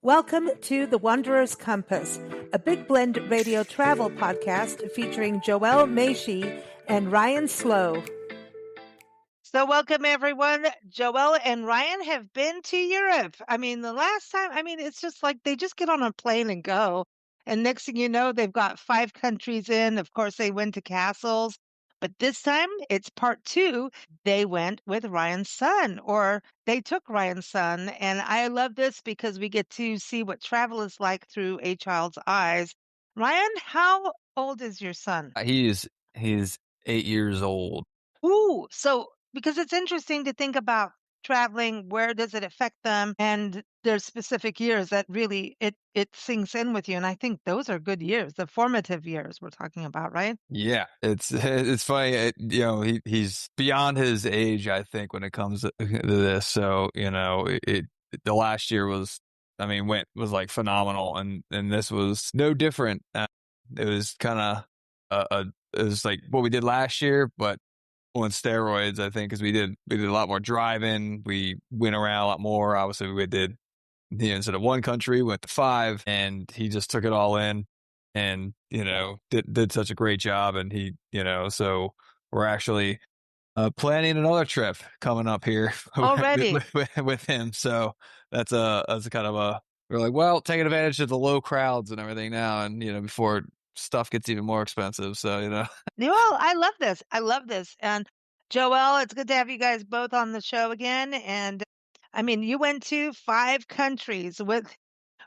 Welcome to The Wanderer's Compass, a Big Blend radio travel podcast featuring Joelle Machia and Ryan Slough. So welcome everyone. Joelle and Ryan have been to Europe. The last time, it's just like they just get on a plane and go. And next thing you know, they've got 5 countries in. Of course, they went to castles. But this time, it's part 2. They went with Ryan's son, or they took Ryan's son. And I love this because we get to see what travel is like through a child's eyes. Ryan, how old is your son? He's 8 years old. Ooh, so because it's interesting to think about traveling, where does it affect them? And there's specific years that really it sinks in with you. And I think those are good years, the formative years we're talking about, right? Yeah, it's funny. He's beyond his age, I think, when it comes to this. So the last year was, was like phenomenal, and this was no different. It was kind of it was like what we did last year, but on steroids, I think, because we did a lot more driving. We went around a lot more. Obviously, we did. Instead of one country, we went to 5, and he just took it all in, and did such a great job. And so we're actually planning another trip coming up here Already. with him. So that's a kind of we're like, well, taking advantage of the low crowds and everything now, and before stuff gets even more expensive. So Well, I love this. I love this. And Joelle, it's good to have you guys both on the show again. And you went to 5 countries with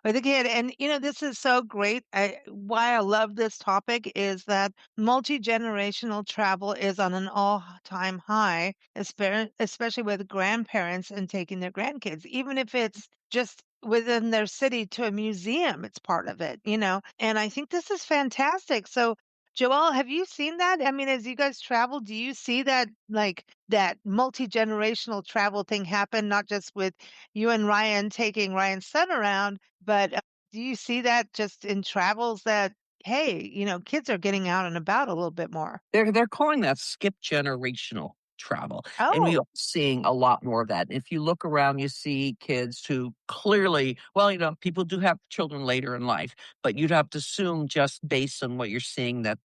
a kid. And this is so great. Why I love this topic is that multi-generational travel is on an all-time high, especially with grandparents and taking their grandkids, even if it's just within their city to a museum, it's part of it. And I think this is fantastic. So Joelle, have you seen that? As you guys travel, do you see that like that multi-generational travel thing happen, not just with you and Ryan taking Ryan's son around, but do you see that just in travels that, hey, kids are getting out and about a little bit more? They're calling that skip generational travel, and we Oh, are seeing a lot more of that. If you look around, you see kids who clearly, well, people do have children later in life, but you'd have to assume just based on what you're seeing that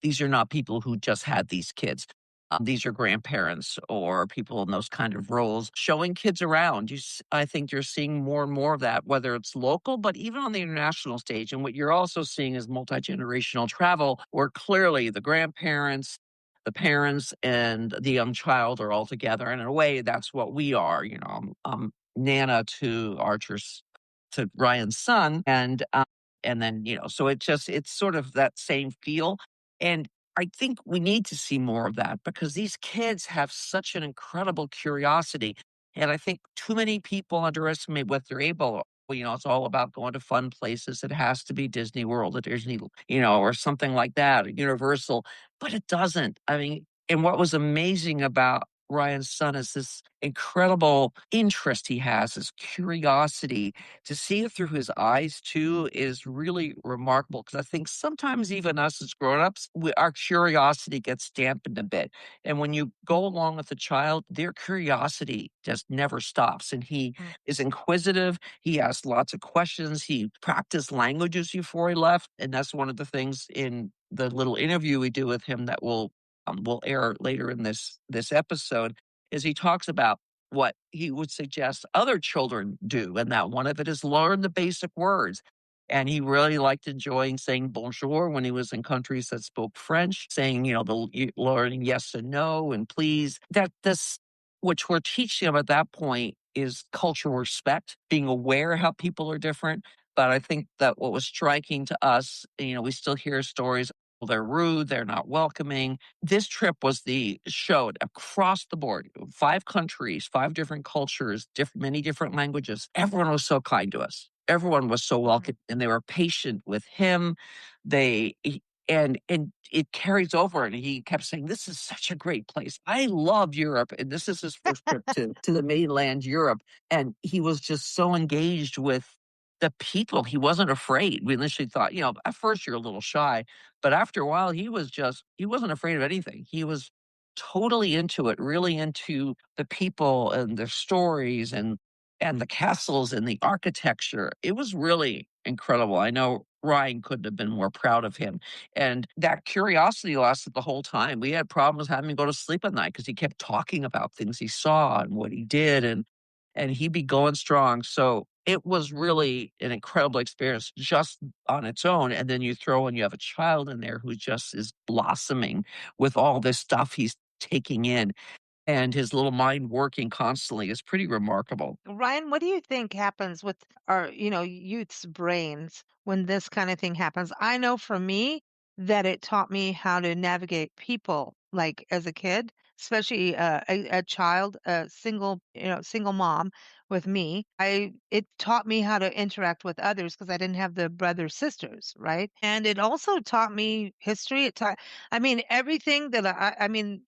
these are not people who just had these kids. These are grandparents or people in those kind of roles showing kids around. I think you're seeing more and more of that, whether it's local, but even on the international stage. And what you're also seeing is multi-generational travel, where clearly the grandparents, the parents, and the young child are all together. And in a way, that's what we are. Nana to Archer's, to Ryan's son, and then so it's sort of that same feel. And I think we need to see more of that because these kids have such an incredible curiosity. And I think too many people underestimate what they're able. It's all about going to fun places. It has to be Disney World or Disney, or something like that, or Universal, but it doesn't. And what was amazing about Ryan's son is this incredible interest he has, this curiosity. To see it through his eyes too is really remarkable because I think sometimes even us as grown-ups, our curiosity gets dampened a bit. And when you go along with a child, their curiosity just never stops. And he is inquisitive. He asks lots of questions. He practiced languages before he left. And that's one of the things in the little interview we do with him that will air later in this episode, is he talks about what he would suggest other children do, and that one of it is learn the basic words. And he really liked enjoying saying bonjour when he was in countries that spoke French, saying, learning yes and no and please. Which we're teaching him at that point is cultural respect, being aware how people are different. But I think that what was striking to us, we still hear stories, well, they're rude, they're not welcoming. This trip was showed across the board, 5 countries, 5 different cultures, many different languages. Everyone was so kind to us. Everyone was so welcome, and they were patient with him. And it carries over, and he kept saying, "This is such a great place. I love Europe." And this is his first trip to the mainland Europe, and he was just so engaged with the people. He wasn't afraid. We initially thought, at first you're a little shy, but after a while he wasn't afraid of anything. He was totally into it, really into the people and their stories. And and the castles and the architecture. It was really incredible. I know Ryan couldn't have been more proud of him. And that curiosity lasted the whole time. We had problems having to go to sleep at night because he kept talking about things he saw and what he did, and he'd be going strong. So it was really an incredible experience just on its own. And then you throw in you have a child in there who just is blossoming with all this stuff he's taking in and his little mind working constantly is pretty remarkable. Ryan, what do you think happens with our, youth's brains when this kind of thing happens? I know for me that it taught me how to navigate people, like as a kid, especially a child, a single mom with me. It taught me how to interact with others because I didn't have the brothers sisters, right? And it also taught me history. I mean, everything that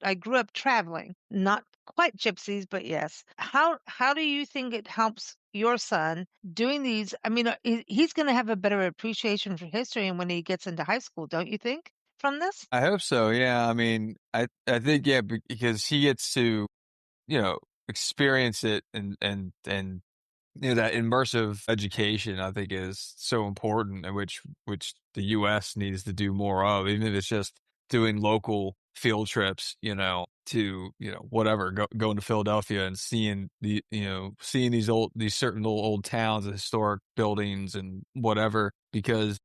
I grew up traveling, not quite gypsies, but yes. How do you think it helps your son doing these? I mean, he's going to have a better appreciation for history and when he gets into high school, don't you think, from this? I hope so. Yeah. I mean, I think, yeah, because he gets to, you know, experience it and that immersive education I think is so important, and which the US needs to do more of, even if it's just doing local field trips, to, whatever, going to Philadelphia and seeing these certain little old towns and historic buildings and whatever, because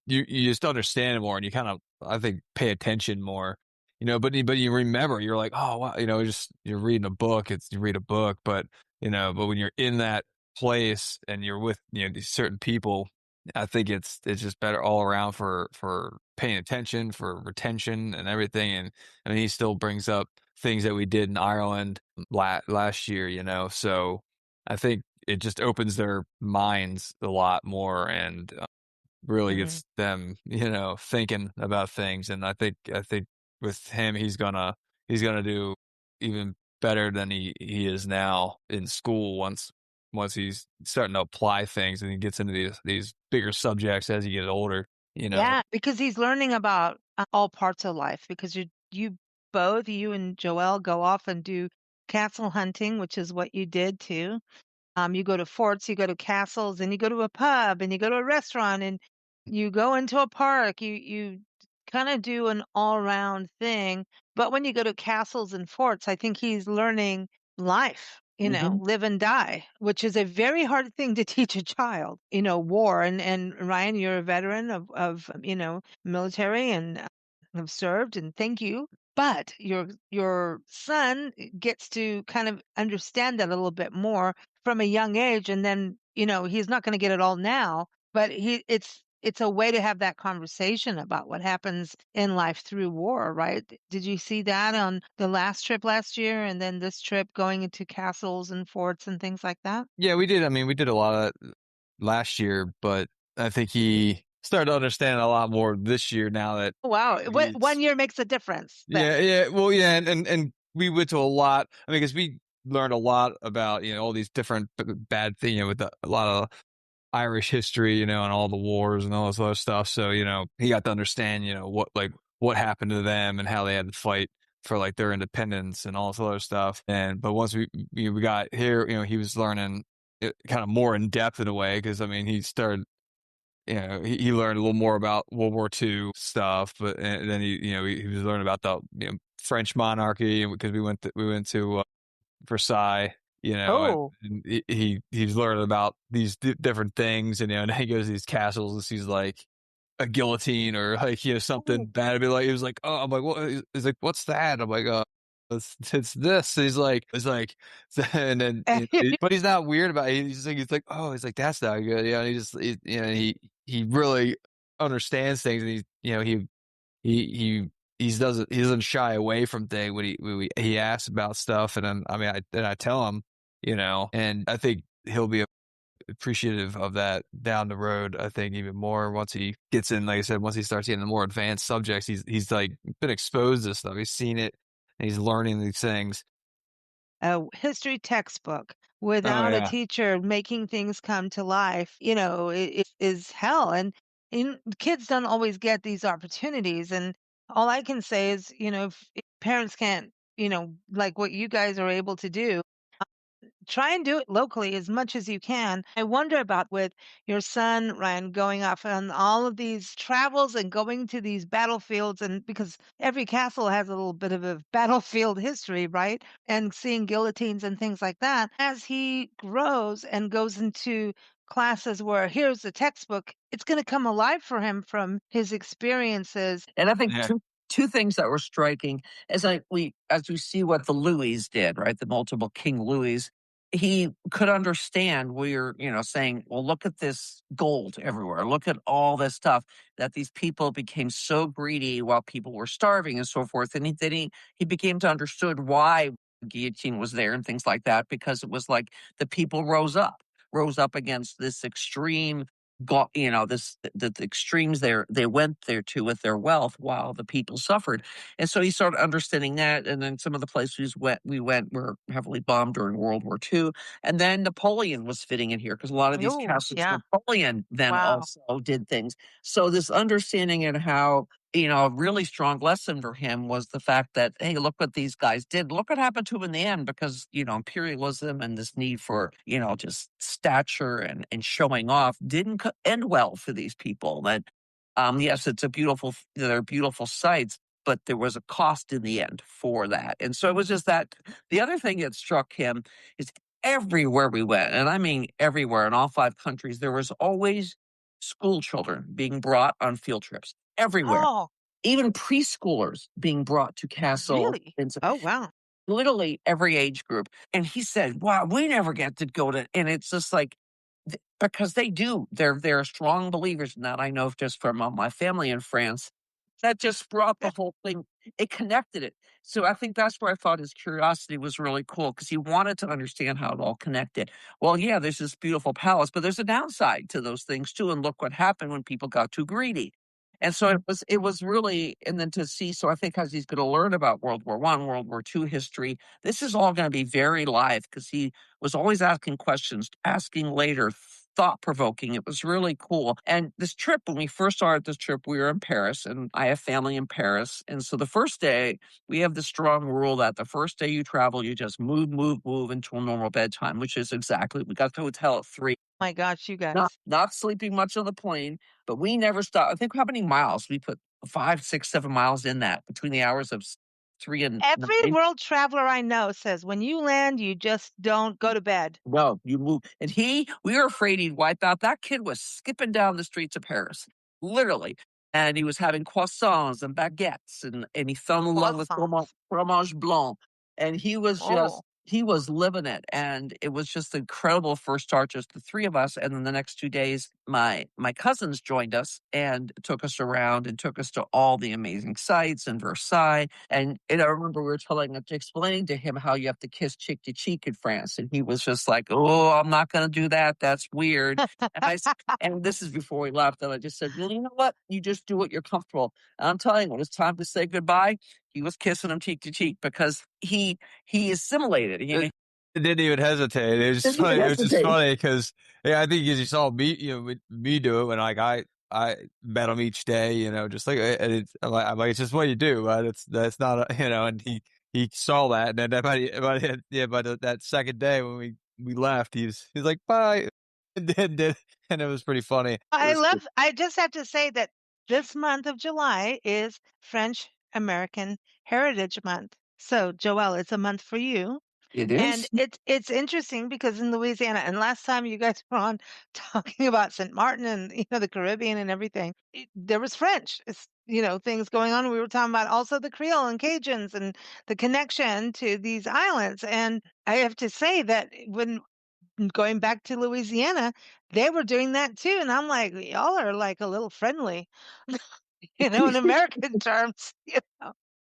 you just understand it more, and you kind of, I think, pay attention more, but you remember, you're like, oh wow, just you're reading a book, you read a book, but when you're in that place and you're with, these certain people, I think it's just better all around for paying attention, for retention and everything. And I mean, he still brings up things that we did in Ireland last year, so I think it just opens their minds a lot more, and really Hmm. gets them, thinking about things. And I think with him, he's gonna do even better than he is now in school, once he's starting to apply things and he gets into these bigger subjects as he gets older, you know. Yeah, because he's learning about all parts of life because you and Joelle go off and do castle hunting, which is what you did too. You go to forts, you go to castles, and you go to a pub, and you go to a restaurant, and you go into a park. You kind of do an all-round thing. But when you go to castles and forts, I think he's learning life, Mhm. live and die, which is a very hard thing to teach a child, war. And Ryan, you're a veteran of military and have served, and thank you. But your son gets to kind of understand that a little bit more from a young age, and then he's not going to get it all now, but it's a way to have that conversation about what happens in life through war, right? Did you see that on the last trip last year, and then this trip going into castles and forts and things like that? Yeah, we did. I mean, we did a lot of last year, but I think he started to understand a lot more this year now that Wow, one he's. year makes a difference then. Yeah, yeah. Well, yeah, and we went to a lot. I mean, because we learned a lot about, all these different bad things, with a lot of Irish history, and all the wars and all this other stuff. So, he got to understand, what happened to them and how they had to fight for like their independence and all this other stuff. But once we got here, he was learning it kind of more in depth in a way, because I mean, he started, he learned a little more about World War II stuff, but and then he was learning about the, French monarchy, because we went to Versailles, Oh, and he's learning about these different things, and and then he goes to these castles and sees like a guillotine or like, something oh. bad. Be like, he was like, oh, I'm like, what? He's like, what's that? I'm like, it's this. He's like, and then, but he's not weird about it. He's like, oh, he's like, that's not good. Yeah, and he really understands things, and he doesn't shy away from things when he asks about stuff, and then, I mean, I tell him, and I think he'll be appreciative of that down the road. I think even more once he gets in, like I said, once he starts getting the more advanced subjects, he's like been exposed to stuff. He's seen it, and he's learning these things. A history textbook Oh without a yeah. teacher making things come to life, it is hell. And kids don't always get these opportunities. And all I can say is, if parents can't, like what you guys are able to do, try and do it locally as much as you can. I wonder about with your son, Ryan, going off on all of these travels and going to these battlefields, and because every castle has a little bit of a battlefield history, right? And seeing guillotines and things like that. As he grows and goes into classes where here's the textbook, it's going to come alive for him from his experiences. And I think Yeah. two things that were striking as we see what the Louis did, right? The multiple King Louis, he could understand we're, saying, well, look at this gold everywhere. Look at all this stuff that these people became so greedy while people were starving and so forth. And he became to understood why guillotine was there and things like that, because it was like the people rose up against this extreme got the extremes they went there to with their wealth while the people suffered. And so he started understanding that. And then some of the places we went were heavily bombed during World War II. And then Napoleon was fitting in here because a lot of these Oh, castles, yeah. Napoleon then Wow. also did things. So this understanding and how, a really strong lesson for him was the fact that, hey, look what these guys did. Look what happened to him in the end, because, imperialism and this need for, just stature and showing off didn't end well for these people. That, yes, they're beautiful sights, but there was a cost in the end for that. And so it was just that. The other thing that struck him is everywhere we went, and I mean everywhere in all 5 countries, there was always school children being brought on field trips everywhere, Oh, even preschoolers being brought to castles. really? And so Oh, wow. literally every age group. And he said, wow, we never get to go to, and it's just like, because they do, they're strong believers in that. I know just from my family in France, that just brought the whole thing, it connected it. So I think that's where I thought his curiosity was really cool, because he wanted to understand how it all connected. Well, yeah, there's this beautiful palace, but there's a downside to those things too. And look what happened when people got too greedy. And so it was really, and then to see, so I think as he's going to learn about World War I, World War II history, this is all going to be very live, because he was always asking questions, asking later, thought provoking. It was really cool. And this trip, when we first started this trip, we were in Paris, and I have family in Paris. And so the first day, we have the strong rule that the first day you travel, you just move until normal bedtime, which is exactly, we got to the hotel at 3. My gosh, you Not guys. not sleeping much on the plane, but we never stopped. I think how many miles? We put 5, 6, 7 miles in that between the hours of 3 and Every 9. world traveler I know says when you land, you just don't go to bed. No, you move. And we were afraid he'd wipe out. That kid was skipping down the streets of Paris, literally. And he was having croissants and baguettes, and he fell in love with Croissants. fromage blanc. And Oh, he was living it. And it was just incredible first start, just the three of us. And then the next 2 days, my cousins joined us and took us around and took us to all the amazing sites in Versailles. And I remember we were explaining to him how you have to kiss cheek to cheek in France. And he was just like, oh, I'm not going to do that. That's weird. And and this is before we left. And I just said, well, you know what? You just do what you're comfortable. And I'm telling you, when it's time to say goodbye, he was kissing him cheek to cheek, because he assimilated. It didn't even hesitate. It was just Didn't funny. even It was just hesitate. funny because yeah, I think as you saw me, me do it, and like I met him each day, just like and I'm like it's just what you do, but that's not and he saw that, and then by that second day when we left, he's like bye, and it was pretty funny. It was I just have to say that this month of July is French American Heritage Month. So, Joelle, it's a month for you. It And is. it's interesting because in Louisiana, and last time you guys were on talking about St. Martin and the Caribbean and everything, there was French. It's things going on. We were talking about also the Creole and Cajuns and the connection to these islands. And I have to say that when going back to Louisiana, they were doing that too. And I'm like, y'all are like a little friendly, in American terms,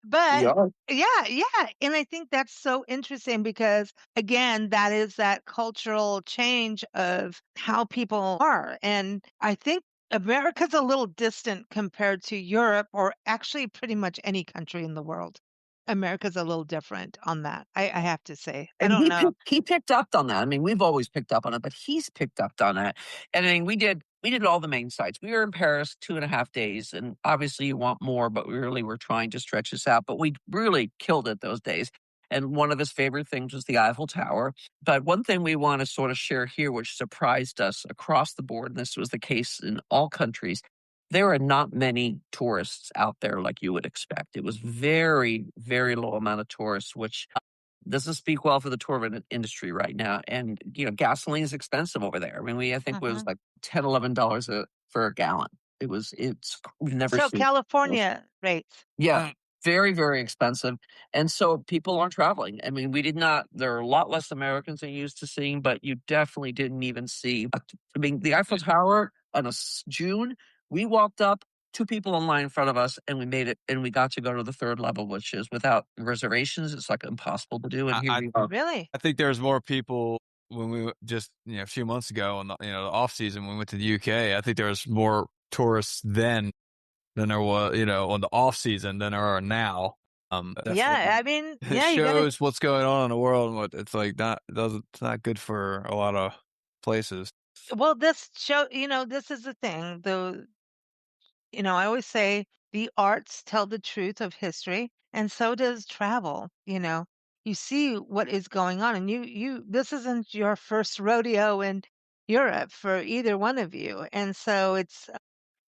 but Yeah. yeah, yeah. And I think that's so interesting because, again, that is that cultural change of how people are. And I think America's a little distant compared to Europe or actually pretty much any country in the world. America's a little different on that. I have to say. I And don't know. he picked up on that. I mean, we've always picked up on it, but he's picked up on it. And I mean, we did all the main sites. We were in Paris 2.5 days, and obviously you want more, but we really were trying to stretch this out. But we really killed it those days. And one of his favorite things was the Eiffel Tower. But one thing we want to sort of share here, which surprised us across the board, and this was the case in all countries, there are not many tourists out there like you would expect. It was very, very low amount of tourists, which doesn't speak well for the tour industry right now. And gasoline is expensive over there. I mean, I think it was Mhm. like $10, $11 for a gallon. We've never So seen. California rates. Yeah, very, very expensive. And so people aren't traveling. I mean, we did not, there are a lot less Americans than you used to seeing, but you definitely didn't even see. I mean, the Eiffel Tower on June, we walked up, two people in line in front of us, and we made it, and we got to go to the third level, which is without reservations. It's like impossible to do. And I, here I we are. Really? I think there's more people when just a few months ago in the the off season when we went to the UK. I think there was more tourists then than there was on the off season than there are now. Yeah, Definitely I mean, it yeah, you gotta. shows what's going on in the world and what it's like. It's not good for a lot of places. Well, this show, this is the thing. I always say the arts tell the truth of history, and so does travel. You see what is going on, and this isn't your first rodeo in Europe for either one of you, and so it's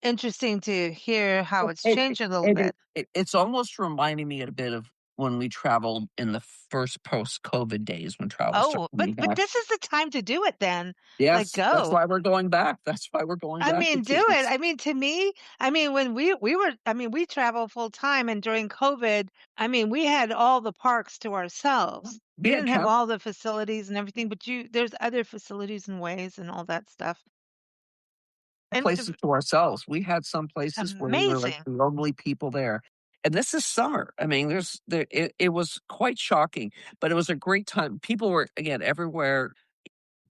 interesting to hear how it's changed a little bit. It's almost reminding me a bit of when we traveled in the first post-COVID days when travel started Oh, but coming but back. this is the time to do it then. Like, Yes, that's go. why we're going back. That's why we're going I back for mean, do 2 it. weeks. I mean, to me, when we were, we travel full time, and during COVID, we had all the parks to ourselves. We We had didn't have camp all the facilities and everything, but there's other facilities and ways and all that stuff. And places to ourselves. We had some places where we were like amazing. the only people there. And this is summer. I mean, it was quite shocking, but it was a great time. People were again everywhere.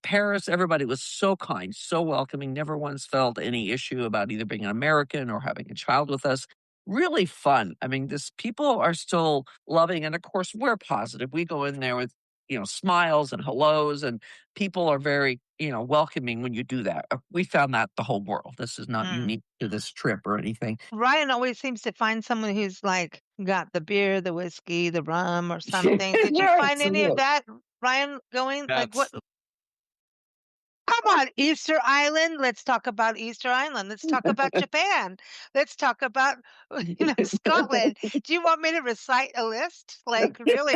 Paris, everybody was so kind, so welcoming, never once felt any issue about either being an American or having a child with us. Really fun. I mean, this people are still loving, and of course, we're positive. We go in there with, smiles and hellos, and people are very, welcoming when you do that. We found that the whole world. This is not Mm. unique to this trip or anything. Ryan always seems to find someone who's like got the beer, the whiskey, the rum, or something. Did you find Yes, any of yes. that, Ryan? Going like what? That's Come on, Easter Island. Let's talk about Easter Island. Let's talk about Japan. Let's talk about, Scotland. Do you want me to recite a list? Like, really,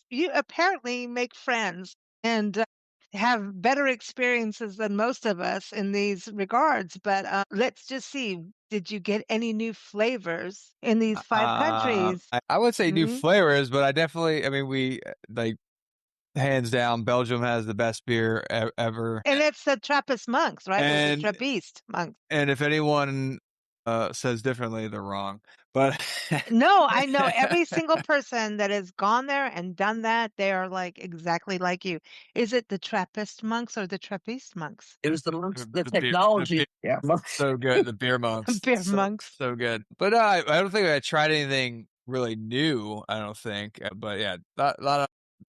you apparently make friends and have better experiences than most of us in these regards. But let's just see. Did you get any new flavors in these five countries? I would say new Hmm. flavors, but I definitely. I mean, we like hands down. Belgium has the best beer ever, And it's the Trappist monks, right? Or the and Trappist monks. if anyone says differently, they're wrong. But No, I know every single person that has gone there and done that, they are like exactly like you. Is it the Trappist monks or the Trappist monks? It was the monks, the the beer technology. Yeah, monks. so good. The beer monks, Beer monks. so good. But I don't think I tried anything really new. I don't think. But yeah, lot of.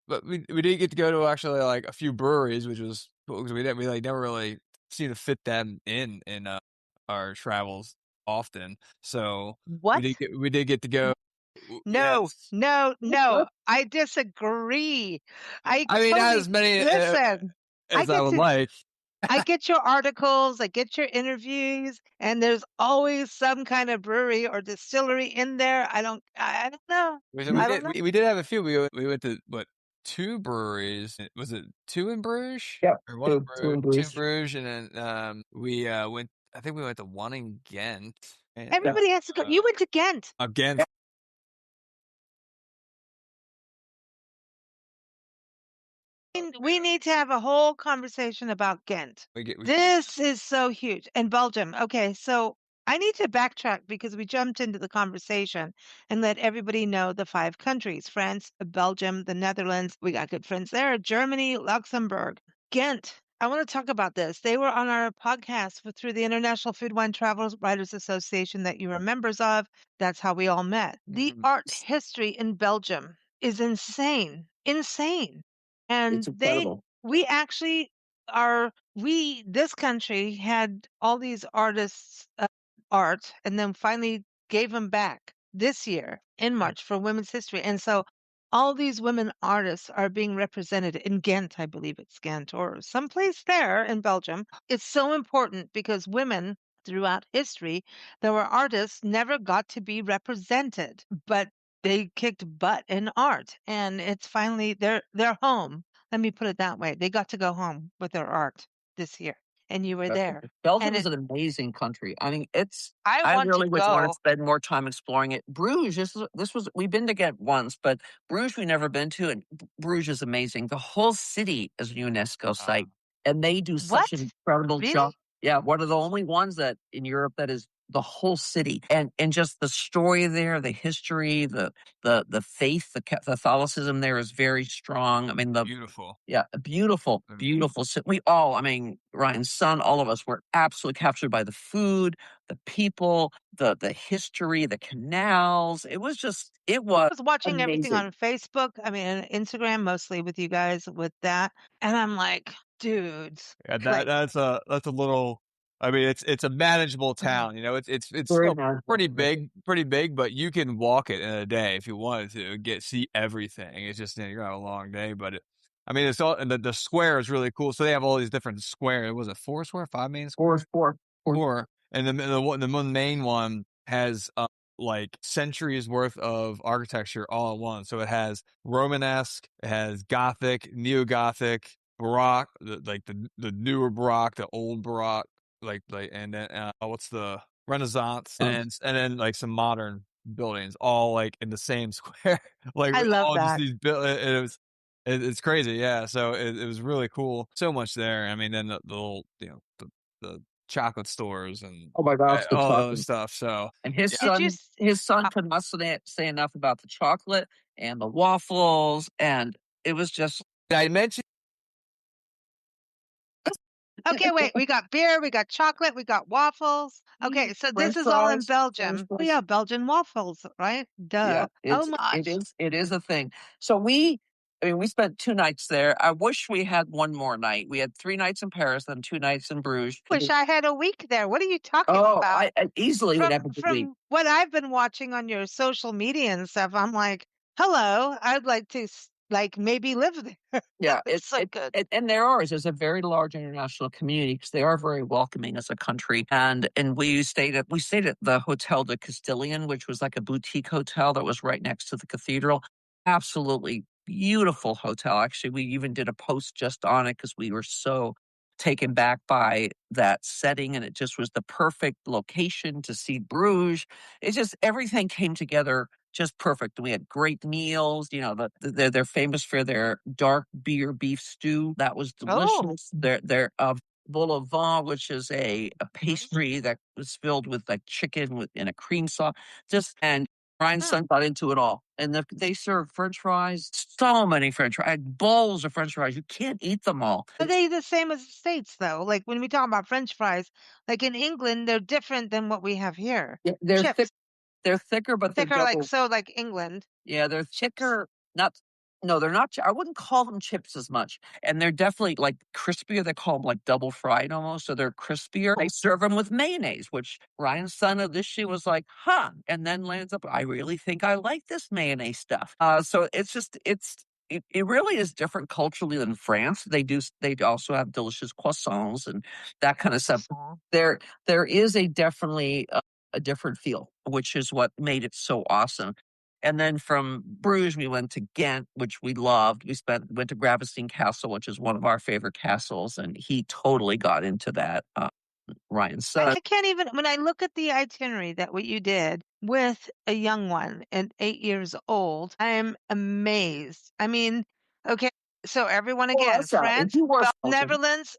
But we did get to go to actually like a few breweries, which was cool because we like never really seem to fit them in our travels often. So What? we did get to go. No, Yes, no, no. I disagree. I I mean not totally as many listen. I as I get would to like. I get your articles, I get your interviews, and there's always some kind of brewery or distillery in there. I don't know. I don't know. We did have a few. We went to what, two breweries? Was it two in Bruges Yeah, or one in two Bruges? in Two in Bruce. Bruges, and then we went. I think we went to one in Ghent. And, Yeah. Everybody has to go. You went to Ghent. Ghent. We need to have a whole conversation about Ghent. We This is so huge. And Belgium. Okay, so I need to backtrack because we jumped into the conversation and let everybody know the five countries: France, Belgium, the Netherlands. We got good friends there, Germany, Luxembourg, Ghent. I want to talk about this. They were on our podcast through the International Food Wine Travelers Writers Association that you are members of. That's how we all met. The Mhm. art history in Belgium is insane, insane. It's And incredible. we actually this country had all these artists' art and then finally gave them back this year in March for Women's History. And so all these women artists are being represented in Ghent, I believe it's Ghent or someplace there in Belgium. It's so important because women throughout history, there were artists never got to be represented, but they kicked butt in art, and it's finally they're home. Let me put it that way. They got to go home with their art this year, and you were there. Belgium And is an amazing country. I mean, it's. I I want to really would want to go. spend more time exploring it. Bruges, this was we've been to Ghent once, but Bruges we never been to, and Bruges is amazing. The whole city is a UNESCO Uh, site, and they do such What? an incredible Really? job. Yeah, one of the only ones that in Europe that is the whole city, and just the story there, the history, the faith, the Catholicism there is very strong. I mean, the Beautiful. yeah, beautiful, Mm. beautiful. We all, I mean, Ryan's son, all of us were absolutely captured by the food, the people, the history, the canals. It was Was watching everything amazing. on Facebook, I mean, and Instagram, mostly with you guys with that, and I'm like, "Dudes, Yeah, like, that's a little. I mean, it's a manageable mhm, town. You know, it's Very still nice. pretty big, but you can walk it in a day if you wanted to see everything. It's just you're gonna have a long day, but I mean, it's all and the square is really cool. So they have all these different squares. Was it four square, five main Four, square? four, four. Sure, and the one main one has, like, centuries worth of architecture all at once. So it has Romanesque, it has Gothic, Neo-Gothic, Baroque, the newer Baroque, the old Baroque, and then, what's the Renaissance, and then, like, some modern buildings all, like, in the same square, like, I love all just that." these it's crazy, yeah, so it was really cool. So much there. I mean, then the little, the chocolate stores and Oh my gosh, the all the other chocolate. stuff. So And yeah, Did you s his son uh, could not say enough about the chocolate and the waffles, and it was just I mentioned okay, wait, we got beer, we got chocolate, we got waffles. Okay, so this French is all in fries, French Belgium. Oh, fries. yeah, Belgian waffles, right? Yeah, Duh. Oh my gosh. it is a thing. So I mean, we spent 2 nights there. I wish we had 1 more night. We had 3 nights in Paris, then 2 nights in Bruges. Wish I had a week there. What are you talking Oh, about? I easily would From have a good week. from what I've been watching on your social media and stuff, I'm like, "Hello, I'd like to like maybe live there." Yeah, It's so good. and there's a very large international community because they are very welcoming as a country. And we stayed at the Hotel de Castilian, which was like a boutique hotel that was right next to the cathedral. Absolutely beautiful hotel. Actually, we even did a post just on it because we were so taken back by that setting, and it just was the perfect location to see Bruges. It's just everything came together just perfect. We had great meals. You know, they're famous for their dark beer beef stew. That was Oh. delicious. Their vol au vent, which is a pastry that was filled with like chicken in a cream sauce. Just and Ryan's Hmm. son got into it all. And they serve French fries, so many French fries, bowls of French fries. You can't eat them all. Are they the same as the States though? Like when we talk about French fries, like in England, they're different than what we have here. They're thick. Chips, They're thicker, but they're thicker, like double. so, like England. Yeah, they're Chips. thicker. Not no, they're not. I wouldn't call them chips as much, and they're definitely like crispier. They call them like double fried almost, so they're crispier. They serve them with mayonnaise, which Ryan's son of this she was like, "Huh," and then lands up. I really think I like this mayonnaise stuff. So it's just it really is different culturally than France. They also have delicious croissants and that kind of stuff. Croissant. There is a definitely a different feel, which is what made it so awesome. And then from Bruges, we went to Ghent, which we loved. Went to Gravestein Castle, which is one of our favorite castles, and he totally got into that. Ryan's son. I can't even when I look at the itinerary that what you did with a young one at 8 years old, I'm amazed. I mean, okay, so everyone Well, again, that's if France, you were Belgium, Netherlands,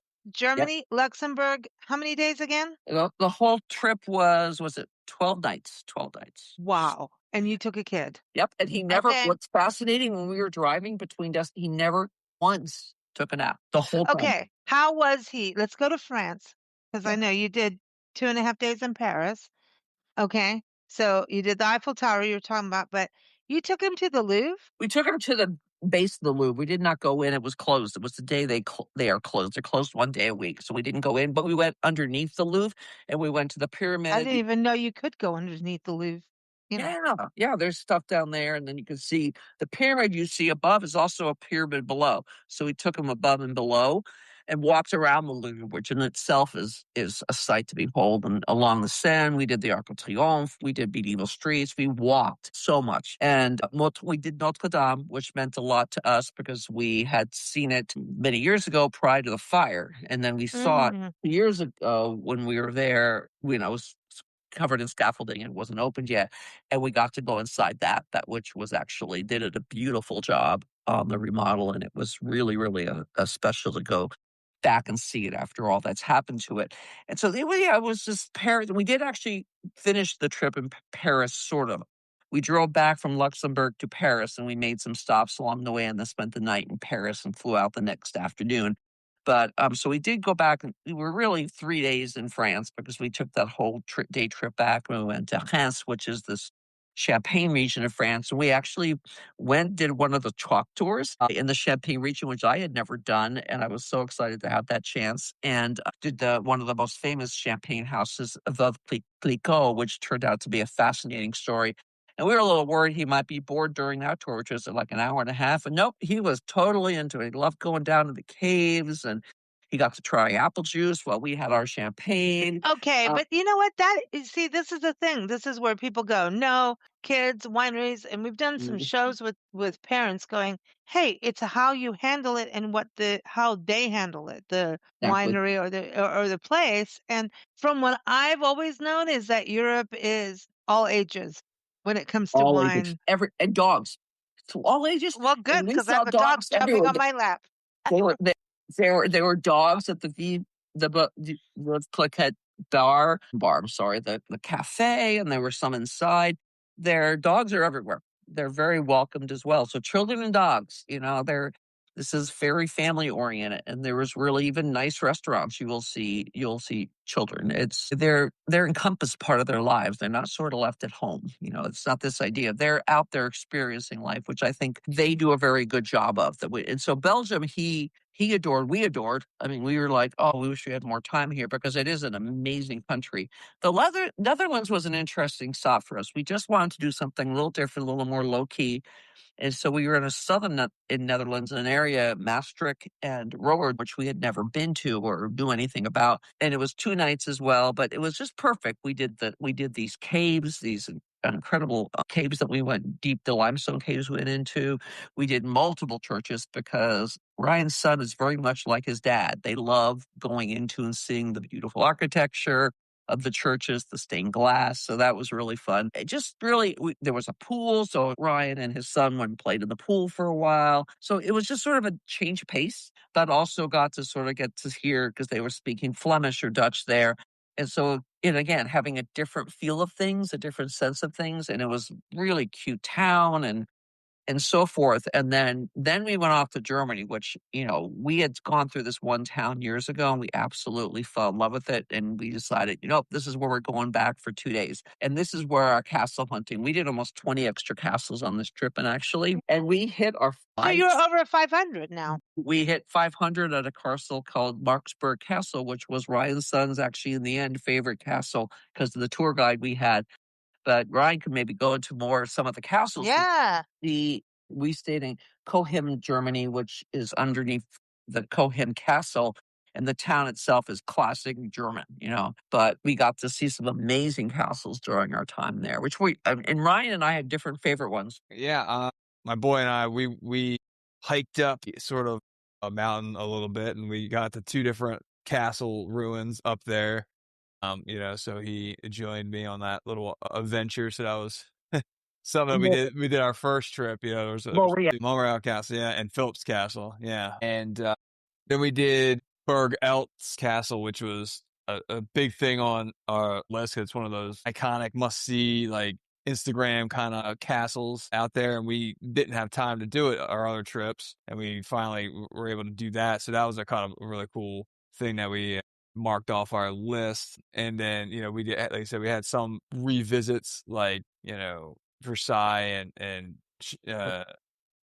yep. Germany, Luxembourg. How many days again? The whole trip was it 12 nights? 12 nights. Wow. And you took a kid. Yep, and he never. Okay. What's fascinating when we were driving between he never once took a nap the whole time. Okay. How was he? Let's go to France because I Yeah. know you did 2.5 days in Paris. Okay. So you did the Eiffel Tower you were talking about, but you took him to the Louvre? We took him to the base of the Louvre. We did not go in. It was closed. It was the day they are closed. They're closed 1 day a week, so we didn't go in. But we went underneath the Louvre, and we went to the I pyramid. didn't even know you could go underneath the Louvre. you know. Yeah, there's stuff down there, and then you can see the pyramid you see above is also a pyramid below. So we took them above and below and walked around the Louvre, which in itself is a sight to behold. And along the Seine, we did the Arc de Triomphe, we did medieval streets, we walked so much. And we did Notre Dame, which meant a lot to us because we had seen it many years ago prior to the fire. And then we saw it Mm. years ago when we were there, it was covered in scaffolding and wasn't opened yet. And we got to go inside that which was actually did it a beautiful job on the remodel. And it was really, really a special to go back and see it after all that's happened to it. And so it was just Paris. We did actually finish the trip in Paris, sort of. We drove back from Luxembourg to Paris and we made some stops along the way and then spent the night in Paris and flew out the next afternoon. But so we did go back, and we were really 3 days in France because we took that whole day trip back. And we went to Reims, which is this Champagne region of France. And we actually did one of the chalk tours in the Champagne region, which I had never done. And I was so excited to have that chance. And did one of the most famous champagne houses of Clicquot, which turned out to be a fascinating story. And we were a little worried he might be bored during that tour, which was like an hour and a half. And nope, he was totally into it. He loved going down to the caves and he got to try apple juice while we had our champagne. Okay, but you know what? See, this is the thing. This is where people go, no, kids, wineries, and we've done some Mm, shows with parents going, hey, it's how you handle it and how they handle it, the exactly. winery or the place. And from what I've always known is that Europe is all ages when it comes to All ages. wine. And dogs. To all ages. Well, And good, we because I saw have a dog dogs jumping everywhere. on my lap. They were they, there were dogs at the Claquette bar, I'm sorry, the cafe, and there were some inside. Their dogs are everywhere. They're very welcomed as well. So children and dogs, this is very family oriented, and there was really even nice restaurants. You'll see children. They're encompassed part of their lives. They're not sort of left at home. It's not this idea. They're out there experiencing life, which I think they do a very good job of. And so Belgium, he adored, we adored. I mean, we were like, oh, we wish we had more time here because it is an amazing country. The Netherlands was an interesting stop for us. We just wanted to do something a little different, a little more low key. And so we were in a in Netherlands, in an area, Maastricht and Roerd, which we had never been to or knew anything about. And it was 2 nights as well, but it was just perfect. We did these caves, these incredible caves that we went deep, the limestone caves we went into. We did multiple churches because Ryan's son is very much like his dad. They love going into and seeing the beautiful architecture of the churches, the stained glass. So that was really fun. It just really, there was a pool. So Ryan and his son went and played in the pool for a while. So it was just sort of a change of pace, but also got to sort of get to hear because they were speaking Flemish or Dutch there. And so, and again, having a different feel of things, a different sense of things. And it was really cute town and so forth. And then we went off to Germany, which, we had gone through this one town years ago and we absolutely fell in love with it. And we decided, this is where we're going back for 2 days. And this is where our castle hunting, we did almost 20 extra castles on this trip. And we hit our So you're fights. over 500 now. We hit 500 at a castle called Marksburg Castle, which was Ryan's son's actually in the end favorite castle because of the tour guide we had. But Ryan could maybe go into more some of the castles. Yeah. We stayed in Cohem, Germany, which is underneath the Cohem Castle, and the town itself is classic German. But we got to see some amazing castles during our time there, and Ryan and I had different favorite ones. Yeah, my boy and I, we hiked up sort of a mountain a little bit, and we got to two different castle ruins up there. So he joined me on that little adventure. So that was something that we Mo- did. We did our first trip. Montreal. Montreal Castle, yeah, and Phillips Castle, yeah, and then we did Berg Eltz Castle, which was a big thing on our list. It's one of those iconic must see like Instagram kind of castles out there, and we didn't have time to do it our other trips, and we finally were able to do that. So that was a kind of really cool thing that we marked off our list. And then we did, like I said, we had some revisits like Versailles and it's really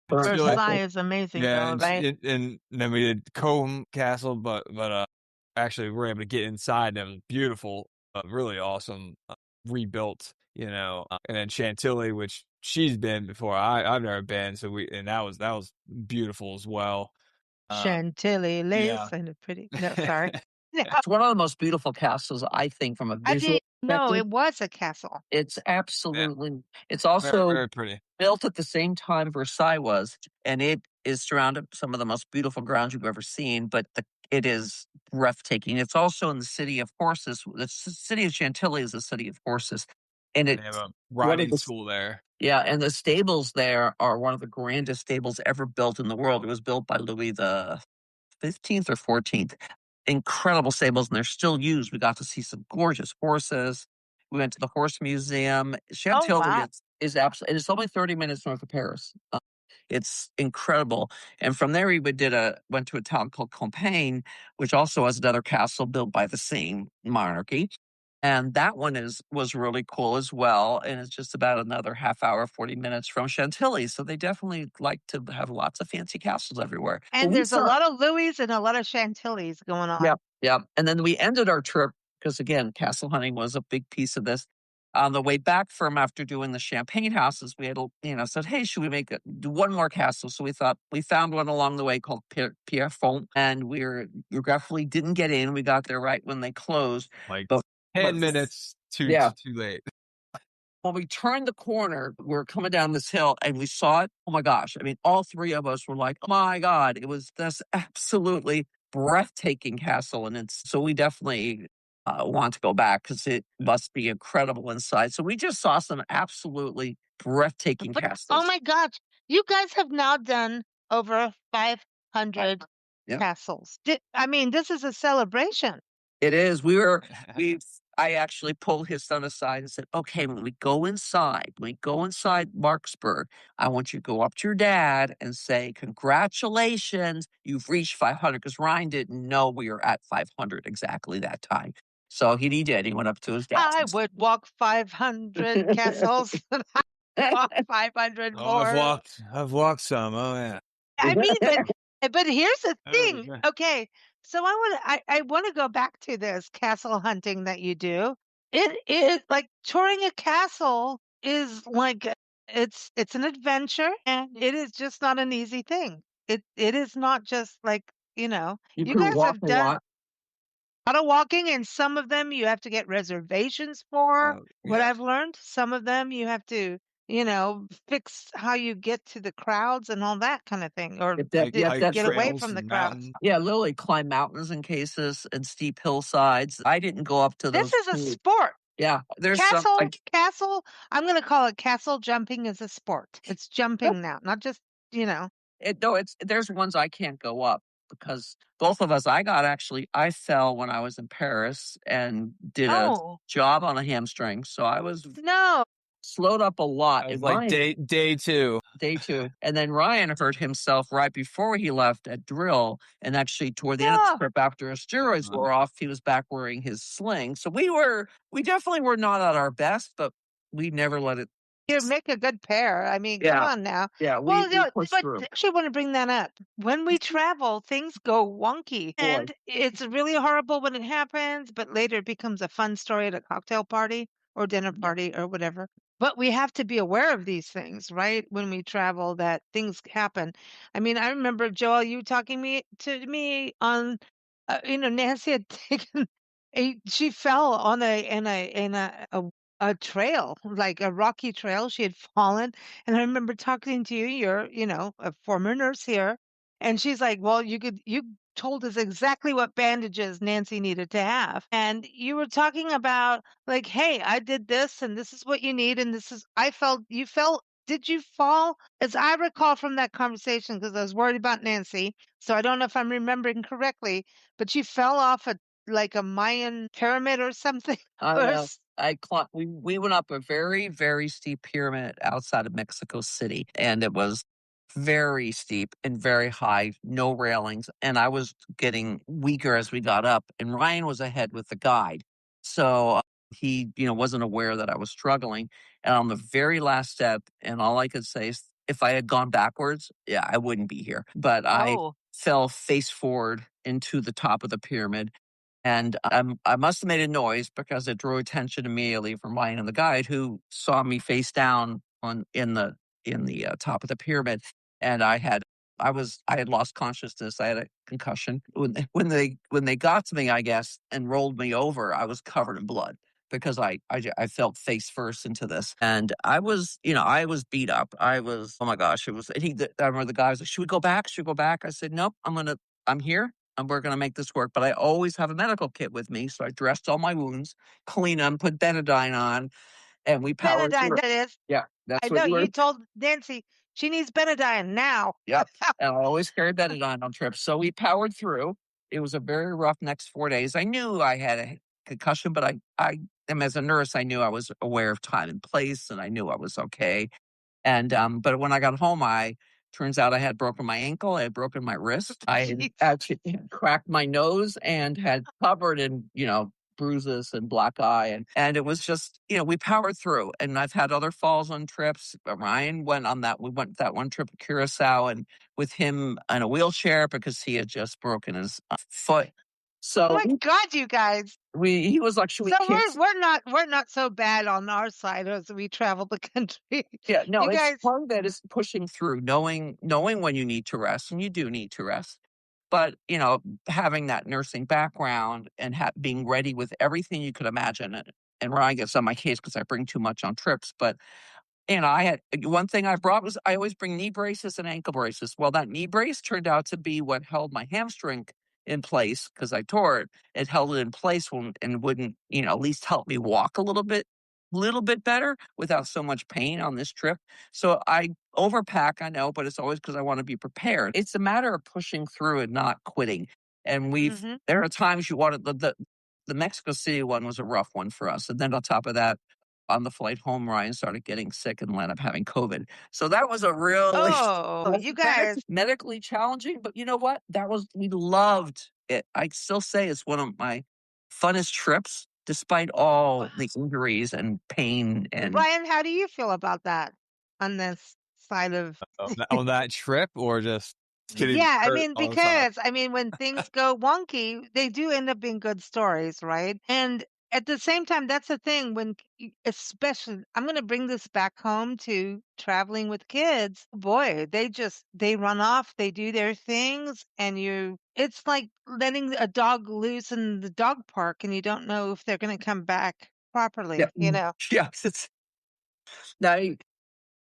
Versailles is amazing yeah, though, right? and then we did Combe Castle, but actually we were able to get inside. And it was beautiful, really awesome. rebuilt, and then Chantilly, which she's been before. I've never been, so that was beautiful as well. Chantilly Yeah. lace and a pretty. No, sorry. No, It's one of the most beautiful castles, I think, from a I visual didn't know perspective. it was a castle. It's Yeah, absolutely, it's very, also very pretty. built at the same time Versailles was, and it is surrounded some of the most beautiful grounds you've ever seen, but it is breathtaking. It's also in the city of horses. City of Chantilly is a city of horses, and And they have it's a one of riding the school there. yeah, and the stables there are one of the grandest stables ever built in the world. It was built by Louis the 15th or 14th. Incredible stables, and they're still used. We got to see some gorgeous horses. We went to the horse museum. Oh Chantilly wow. is absolutely, and it's only 30 minutes north of Paris. It's incredible. And from there, went to a town called Compiègne, which also has another castle built by the same monarchy. And that one was really cool as well. And it's just about another half hour, 40 minutes from Chantilly. So they definitely like to have lots of fancy castles everywhere. But And we there's a saw lot of Louis and a lot of Chantilly's going on. Yep, yep. And then we ended our trip because again, castle hunting was a big piece of this. On the way back from after doing the champagne houses, we had said, "Hey, should we do one more castle?" So we thought we found one along the way called Pierrefonds, and we regretfully didn't get in. We got there right when they closed, Like but but 10 minutes yeah, too late. when we turned the corner, we are coming down this hill and we saw it. Oh my gosh. I mean, all three of us were like, oh my God, it was this absolutely breathtaking castle. And so we definitely want to go back because it must be incredible inside. So we just saw some absolutely breathtaking But oh castles. my gosh, you guys have now done over 500 Yeah. castles. I mean, this is a celebration. It is. I actually pulled his son aside and said, okay, when we go inside Marksburg, I want you to go up to your dad and say, congratulations, you've reached 500. Because Ryan didn't know we were at 500 exactly that time. So he did. He went up to his dad. I would walk 500 castles. Walk 500 Oh, I've more. walked, I've walked some. Oh yeah. I mean, but here's the thing. Yeah. Okay, so I want to go back to this castle hunting that you do. It is like touring a castle is like it's an adventure and it is just not an easy thing. It is not just like, You you can guys walk have a done lot. a lot of walking and some of them you have to get reservations for. What Yeah. I've learned, some of them you have to, fix how you get to the crowds and all that kind of thing, or Yep, Hike that's get the away trails from the and crowds. mountains. Yeah, literally climb mountains in cases and steep hillsides. I didn't go up to This those is a too. sport. Yeah, there's some. Castle, I'm going to call it castle jumping is a sport. It's jumping now, not just, you know. No, there's ones I can't go up because both of us. I fell when I was in Paris and did a Oh, job on a hamstring, so I was no. slowed up a lot. I was And like Ryan, day two. day two, and then Ryan hurt himself right before he left at drill, and actually toward the end of the No. trip, after his steroids Uh, wore off, he was back wearing his sling. So we definitely were not at our best, but we never let it. You make a good pair. I mean, come Yeah, on now. yeah, Well, we pushed but through. I actually want to bring that up. When we travel, things go wonky, Boy, and it's really horrible when it happens, but later it becomes a fun story at a cocktail party or dinner party or whatever. But we have to be aware of these things, right? When we travel, that things happen. I mean, I remember Joel, you talking to me on, Nancy had taken she fell on a trail, like a rocky trail. She had fallen. And I remember talking to you, you're, a former nurse here. And she's like, well, you told us exactly what bandages Nancy needed to have. And you were talking about like, hey, I did this and this is what you need. And you fell. Did you fall? As I recall from that conversation, because I was worried about Nancy. So I don't know if I'm remembering correctly, but you fell off like a Mayan pyramid or something. I Or know. We went up a very, very steep pyramid outside of Mexico City, and it was very steep and very high, no railings. And I was getting weaker as we got up, and Ryan was ahead with the guide. So he, wasn't aware that I was struggling. And on the very last step, and all I could say is if I had gone backwards, yeah, I wouldn't be here. But I oh, fell face forward into the top of the pyramid And I must have made a noise because it drew attention immediately from Ryan and the guide, who saw me face down on in the top of the pyramid, and I had lost consciousness. I had a concussion. When they got to me, I guess, and rolled me over, I was covered in blood because I felt face first into this, and I was beat up. I was, oh my gosh, it was. I remember the guy was like, "Should we go back? Should we go back?" I said, "Nope, I'm here and we're going to make this work." But I always have a medical kit with me. So I dressed all my wounds, clean them, put Benadine on, and we powered Benadine, through it. that is. Yeah, I that's what know you were. you told Nancy she needs Benadine now. Yep. And I always carry Benadine on trips. So we powered through. It was a very rough next 4 days. I knew I had a concussion, but I am as a nurse, I knew I was aware of time and place and I knew I was okay. And, but when I got home, turns out I had broken my ankle, I had broken my wrist, I had Jeez. actually cracked my nose and had covered in, bruises and black eye. And it was just, we powered through. And I've had other falls on trips. Ryan went on that, we went that one trip to Curacao and with him in a wheelchair because he had just broken his foot. Oh So my God, you guys. he was like, should we So kick? we're not so bad on our side as we travel the country. Yeah, no, You it's guys, part of it is pushing through, knowing when you need to rest, and you do need to rest. But, having that nursing background and being ready with everything you could imagine, and Ryan gets on my case because I bring too much on trips, but I had one thing I brought was I always bring knee braces and ankle braces. Well, that knee brace turned out to be what held my hamstring in place because I tore it. It held it in place and wouldn't, at least help me walk little bit better without so much pain on this trip. So I overpack, I know, but it's always because I want to be prepared. It's a matter of pushing through and not quitting. And hmm there are times you want to, the Mexico City one was a rough one for us. And then on top of that, on the flight home, Ryan started getting sick and wound up having COVID. So that was a really oh, you guys, medically challenging, but you know what? We loved it. I still say it's one of my funnest trips, despite all the injuries and pain and Ryan, how do you feel about that on this side of On that trip or just getting Yeah, I hurt mean, all the time? because when things go wonky, they do end up being good stories, right? And at the same time, that's the thing especially, I'm going to bring this back home to traveling with kids. Boy, they run off, they do their things, and it's like letting a dog loose in the dog park, and you don't know if they're going to come back yeah, properly. yes, it's now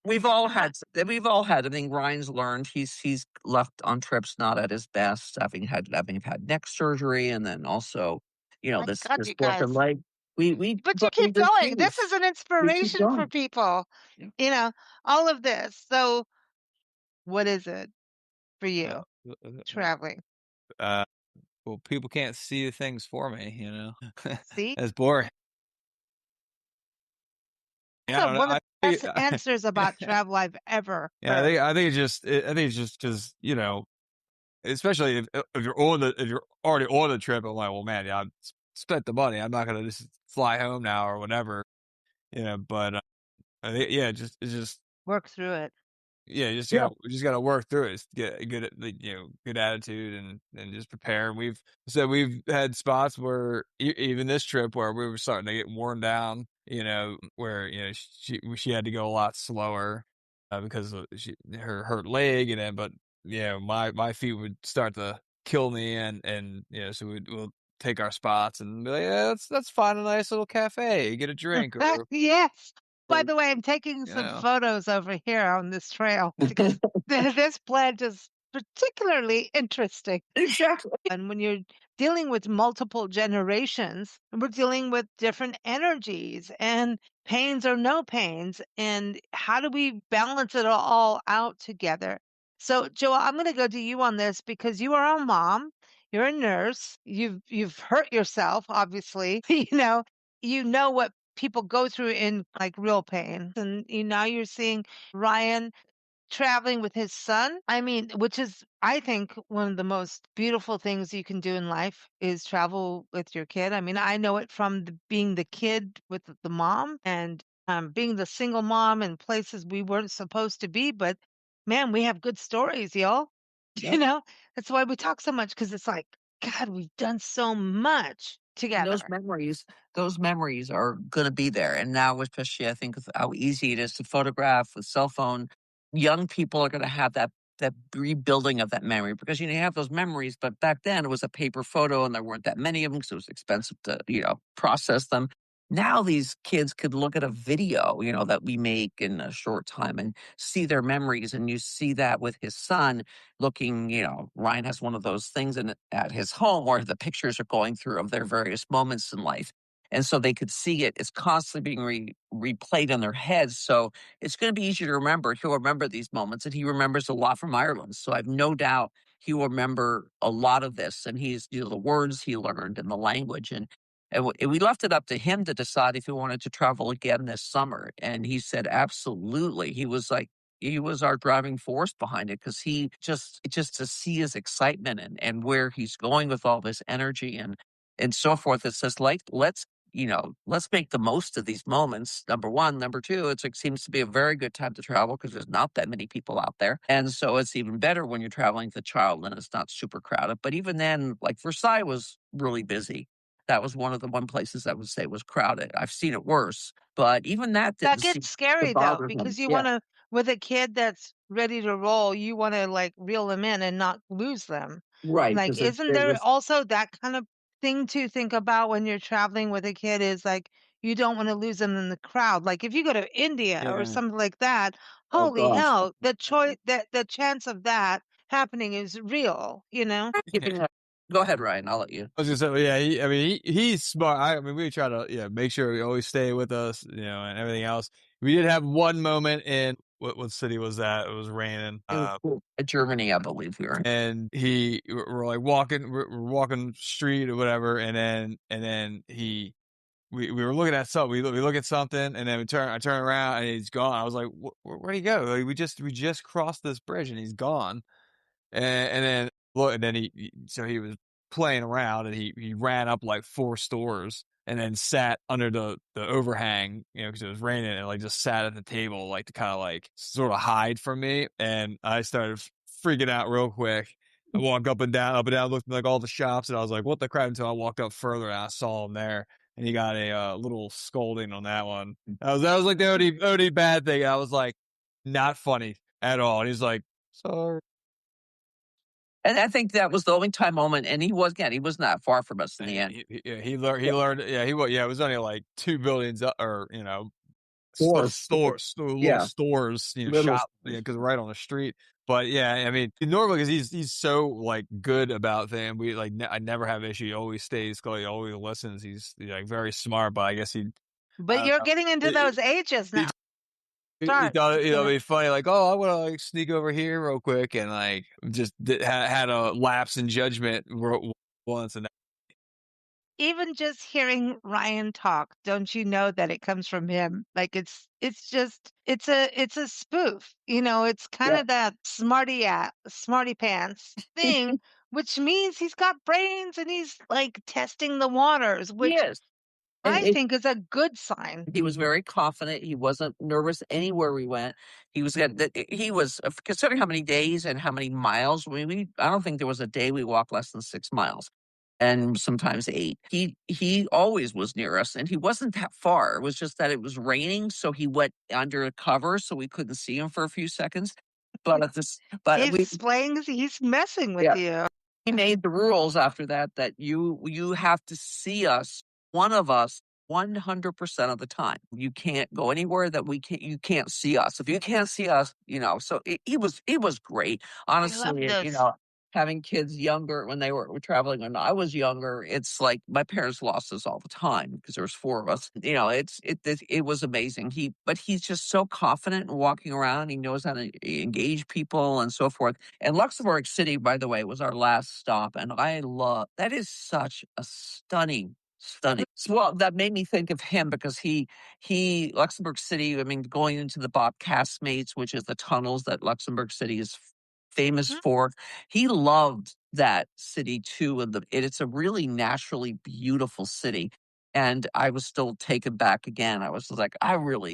we've all had. I think Ryan's learned. He's left on trips not at his best, having had neck surgery, and then also, My God, this you broken guys. leg. But you But we keep going. This is refuse. an We keep inspiration for going. people, Yeah. you know, all of this. So, what is it for Uh, you uh, traveling? uh, well, people can't see the things for me, See? It's boring. Yeah, I That's don't know. one of the best answers about travel I've ever Yeah, heard. I think it's just because especially if you're already on the trip, I'm like, well, man, yeah, spent the money. I'm not gonna just fly home now or whatever, But I think, yeah, it's just Work through it. yeah, Yeah. we just gotta work through it. Get a good, good attitude and just prepare. We've had spots where even this trip where we were starting to get worn down. Where she had to go a lot slower because of her hurt leg, and then but my feet would start to kill me, and so we'll take our spots and be like, yeah, let's find a nice little cafe, get a drink, or Yes. By or the way, I'm taking you some know. photos over here on this trail because this plant is particularly interesting. Exactly. And when you're dealing with multiple generations, we're dealing with different energies and pains or no pains. And how do we balance it all out together? So, Joel, I'm going to go to you on this because you are a mom, you're a nurse, you've hurt yourself, obviously. You know what people go through in like real pain. And now you're seeing Ryan traveling with his son. I mean, which is, I think, one of the most beautiful things you can do in life is travel with your kid. I mean, I know it from being the kid with the mom and being the single mom in places we weren't supposed to be. But man, we have good stories, y'all. Yeah. You know, that's why we talk so much because it's like God, we've done so much And together. those memories are gonna be there, and now especially I think with how easy it is to photograph with cell phone, young people are gonna have that rebuilding of that memory because, you have those memories, but back then it was a paper photo and there weren't that many of them because it was expensive to, process them. Now these kids could look at a video, that we make in a short time and see their memories, and you see that with his son looking, Ryan has one of those things at his home where the pictures are going through of their various moments in life. And so they could see it. It's constantly being replayed in their heads. So it's going to be easier to remember. He'll remember these moments, and he remembers a lot from Ireland. So I've no doubt he will remember a lot of this. And he's, the words he learned and the language. And we left it up to him to decide if he wanted to travel again this summer. And he said, absolutely. He was our driving force behind it because he just to see his excitement and where he's going with all this energy and so forth. It says, like, let's make the most of these moments. Number one. Number two, it seems to be a very good time to travel because there's not that many people out there. And so it's even better when you're traveling with a child and it's not super crowded. But even then, like Versailles was really busy. That was one places I would say was crowded. I've seen it worse, but even that That didn't seem gets to scary though, bother him. because you Yeah. wanna with a kid that's ready to roll, you wanna, like, reel them in and not lose them. Right, Like, because isn't there also that kind of thing to think about when you're traveling with a kid is, like, you don't wanna lose them in the crowd? Like, if you go to India or Yeah. something like that, oh holy gosh. hell, the chance of that happening is real, you know? Giving up Go ahead, Ryan, I'll let you. I was gonna say, well, yeah, I mean, he's smart. I mean, we try to, make sure we always stay with us, and everything else. We did have one moment in what city was that? It was raining, It was cool. Germany, I believe we were in. and we're like we're walking street or whatever, and then we were looking at something. We look at something, and then I turn around, and he's gone. I was like, where'd he go? Like, we just crossed this bridge, and he's gone. And then look, and then so he was playing around, and he ran up like 4 stores and then sat under the overhang, because it was raining, and like just sat at the table like to kind of like sort of hide from me. And I started freaking out real quick. I walked up and down, looked at like all the shops, and I was like, "What the crap?" Until I walked up further, and I saw him there, and he got a little scolding on that one. That was like the only bad thing. I was like, not funny at all. And he's like, "Sorry." And I think that was the only time moment, and he was not far from us in the end. Yeah, he Yeah. learned, it was only like 2 buildings up, or, Or little yeah, stores, little shop, stores. because right on the street. But yeah, I mean, normally, because he's so like good about things, I never have issue. He always stays close, he always listens. He's like very smart, but I guess But I don't you're know. getting into He those ages he now. he Start, thought, you know, it'd be funny, like, "Oh, I wanna, like, sneak over here real quick," and, like, just had a lapse in judgment once, and even just hearing Ryan talk, don't you know that it comes from him? Like it's just it's a spoof. It's kind Yeah. of that smarty pants thing, which means he's got brains and he's like testing the waters, He which is. And I think is a good sign. he was very confident. He wasn't nervous anywhere we went. He was considering how many days and how many miles. I don't think there was a day we walked less than 6 miles, and sometimes 8. He always was near us, and he wasn't that far. It was just that it was raining, so he went under a cover, so we couldn't see him for a few seconds. But at this, but we He's messing with Yeah. you. He made the rules after that you have to see us, one of us, 100% of the time. You can't go anywhere that you can't see us. If you can't see us, so he was great. I love Honestly, this. having kids younger when they were traveling when I was younger, it's like my parents lost us all the time because there was 4 of us. It was amazing. But he's just so confident in walking around. He knows how to engage people and so forth. And Luxembourg City, by the way, was our last stop, and I love that is such a stunning. Well, that made me think of him because he Luxembourg City. I mean, going into the Bob Castmates, which is the tunnels that Luxembourg City is famous Mhm. for. He loved that city too, and it's a really naturally beautiful city. And I was still taken back again. I was like,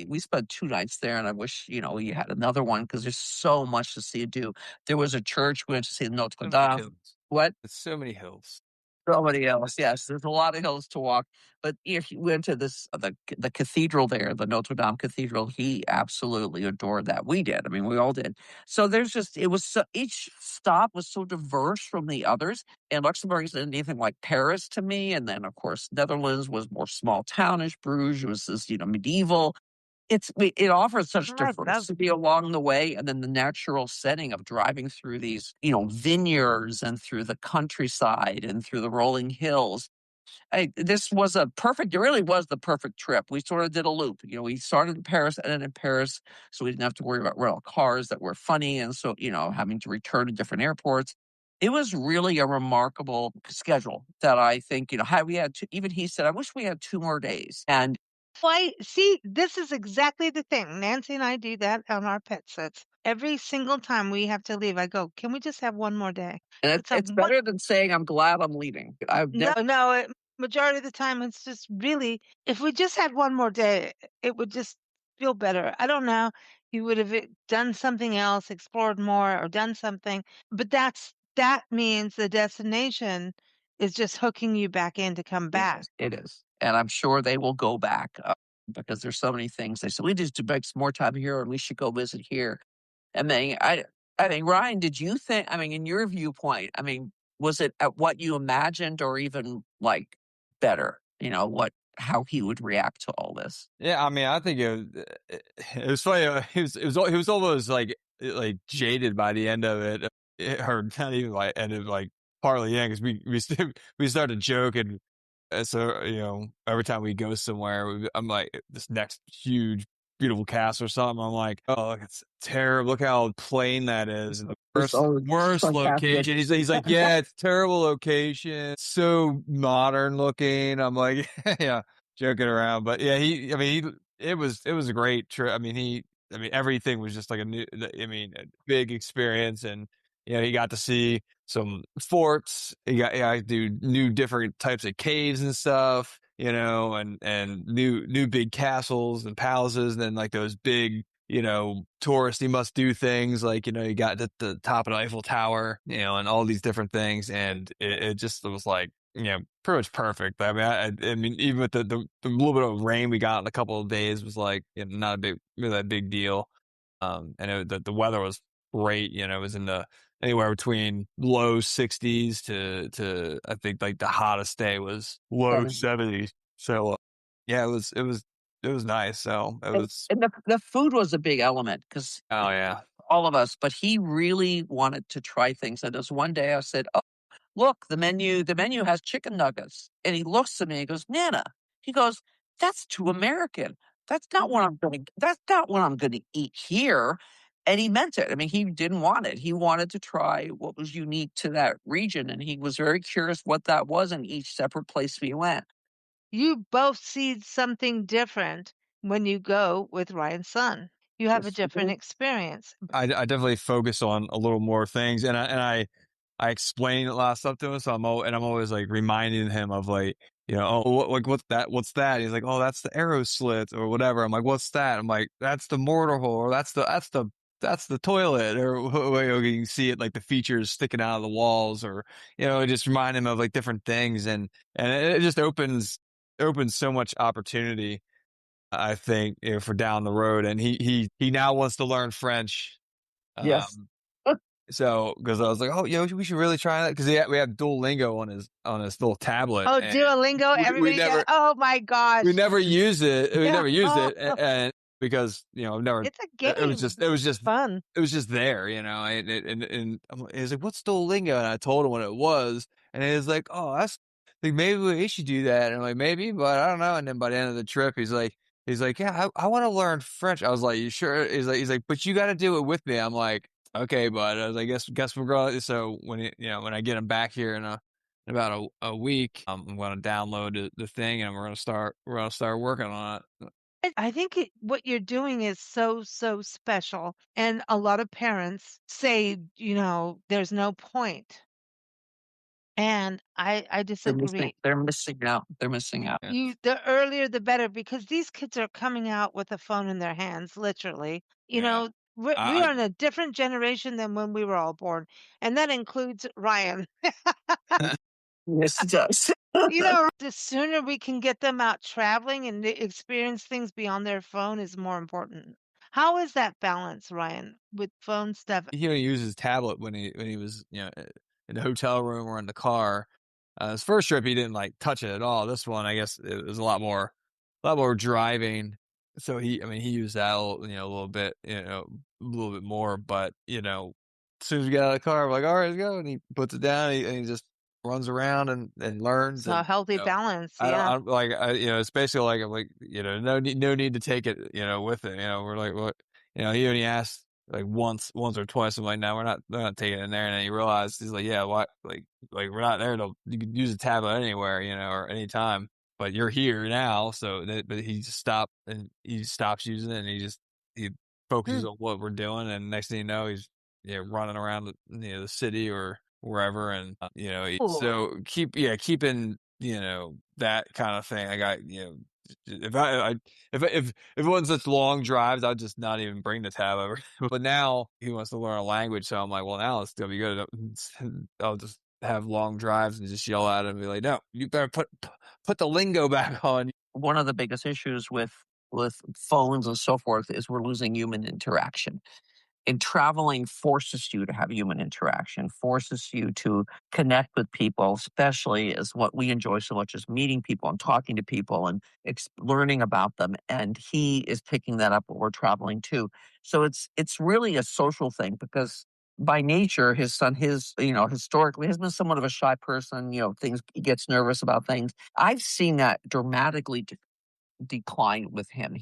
we spent 2 nights there, and I wish, you had another one because there's so much to see and do. There was a church we went to see Notre so many Dame. hills. What? It's so many hills. Somebody else, yes, there's a lot of hills to walk, but if you went to this the cathedral there, the Notre Dame Cathedral, he absolutely adored that. We did, I mean, we all did. So there's just it was so each stop was so diverse from the others, and Luxembourg isn't anything like Paris to me, and then, of course, Netherlands was more small townish, Bruges was this, medieval. It offers such I love diversity along the way, and then the natural setting of driving through these, vineyards and through the countryside and through the rolling hills. This was a perfect. It really was the perfect trip. We sort of did a loop. We started in Paris and then in Paris, so we didn't have to worry about rental cars that were funny, and so having to return to different airports. It was really a remarkable schedule that I think had we had two, even he said, I wish we had 2 more days, and Why, see, this is exactly the thing. Nancy and I do that on our pet sits. Every single time we have to leave, I go, "Can we just have one more day?" and It's a it's one. better than saying I'm glad I'm leaving. I've No, never no. Majority of the time, it's just really, if we just had one more day, it would just feel better. I don't know. You would have done something else, explored more, or done something. But that means the destination is just hooking you back in to come It back. is. It is. And I'm sure they will go back because there's so many things. They said, we just to make some more time here and we should go visit here. And then I mean, Ryan, did you think, I mean, in your viewpoint, I mean, was it at what you imagined or even like better? How he would react to all this? Yeah, I mean, I think it was funny. He was almost like jaded by the end of it, or not even like end of like partly in because we started joking. So every time we go somewhere, I'm like this next huge beautiful castle or something. I'm like, oh, look, it's terrible. Look how plain that is. And the It's worst always worst fantastic. location. He's like, yeah, it's a terrible location. So modern looking. I'm like, yeah, joking around. But yeah, I mean, it was a great trip. I mean, everything was just like a big experience, and he got to see some forts. He got to do new different types of caves and stuff, and new big castles and palaces, and then like those big, touristy must do things like, you got the top of the Eiffel Tower, and all these different things. And it just was like, pretty much perfect. I mean, even with the little bit of rain we got in a couple of days was like, not really a big deal. And the weather was great. It was in the anywhere between low 60s to I think like the hottest day was low 70s. So yeah, it was nice. So it And, was. and the food was a big element because Oh yeah. all of us, but he really wanted to try things. And just one day I said, "Oh, look, the menu has chicken nuggets." And he looks at me and goes, "Nana," he goes, "That's too American. That's not what I'm gonna eat here." And he meant it. I mean, he didn't want it. He wanted to try what was unique to that region. And he was very curious what that was in each separate place we went. You both see something different when you go with Ryan's son. You have a Yes. different experience. I definitely focus on a little more things, and I explain a lot of stuff to him, so I'm always like reminding him of like, oh, what's that? What's that? He's like, oh, that's the arrow slit or whatever. I'm like, what's that? I'm like, that's the mortar hole, or that's the toilet, or you can see it like the features sticking out of the walls, or just remind him of like different things, and it just opens so much opportunity, I think, for down the road. And he now wants to learn French. Yes. Um, so because I was like, oh, we should really try that because we have Duolingo on his little tablet, Oh, and Duolingo, we everybody does. never Oh my we gosh. never use it. We Yeah. never used Oh, it, and because I've never. it's a It was game. just it was just Fun. it was just there, and he was like, "What's Duolingo?" And I told him what it was, and he was like, "Oh, that's like maybe we should do that." And I'm like, "Maybe, but I don't know." And then by the end of the trip, he's like, "Yeah, I want to learn French." I was like, "You sure?" He's like, "But you got to do it with me." I'm like, "Okay, bud." I was like, "Guess we're going." So when I get him back here in about a week, I'm going to download the thing, and we're gonna start working on it. I think what you're doing is so, so special. And a lot of parents say, there's no point. And I disagree. They're missing out. They're missing out. Yeah. The earlier the better because these kids are coming out with a phone in their hands, literally. Yeah. We I, are in a different generation than when we were all born, and that includes Ryan. Yes, it does. The sooner we can get them out traveling and experience things beyond their phone is more important. How is that balance, Ryan, with phone stuff? He don't use his tablet when he was in the hotel room or in the car. His first trip he didn't like touch it at all. This one I guess it was a lot more driving. So he used that a little bit a little bit more. But as soon as we get out of the car, we're like, all right, let's go, and he puts it down and he just runs around and learns. So a And healthy balance, I yeah. don't like it's basically like I'm like no need to take it with it. We're like what he only asked like once or twice. I'm like, no, we're not taking it in there. And then he realized he's like, yeah, what like we're not there to you could use a tablet anywhere or anytime, but you're here now. So but he just stopped and he stops using it and he focuses Hmm. on what we're doing. And next thing you know, he's running around the city or wherever. And Ooh. so keeping that kind of thing. I got if if it wasn't such long drives, I'd just not even bring the tab over. But now he wants to learn a language, so I'm like, well, now it's gonna be good. I'll just have long drives and just yell at him and be like, no, you better put the lingo back on. One of the biggest issues with phones and so forth is we're losing human interaction. And traveling forces you to have human interaction, forces you to connect with people, especially as what we enjoy so much is meeting people and talking to people and learning about them. And he is picking that up when we're traveling too. So it's really a social thing because by nature, his son, historically has been somewhat of a shy person. Things he gets nervous about things. I've seen that dramatically decline with him.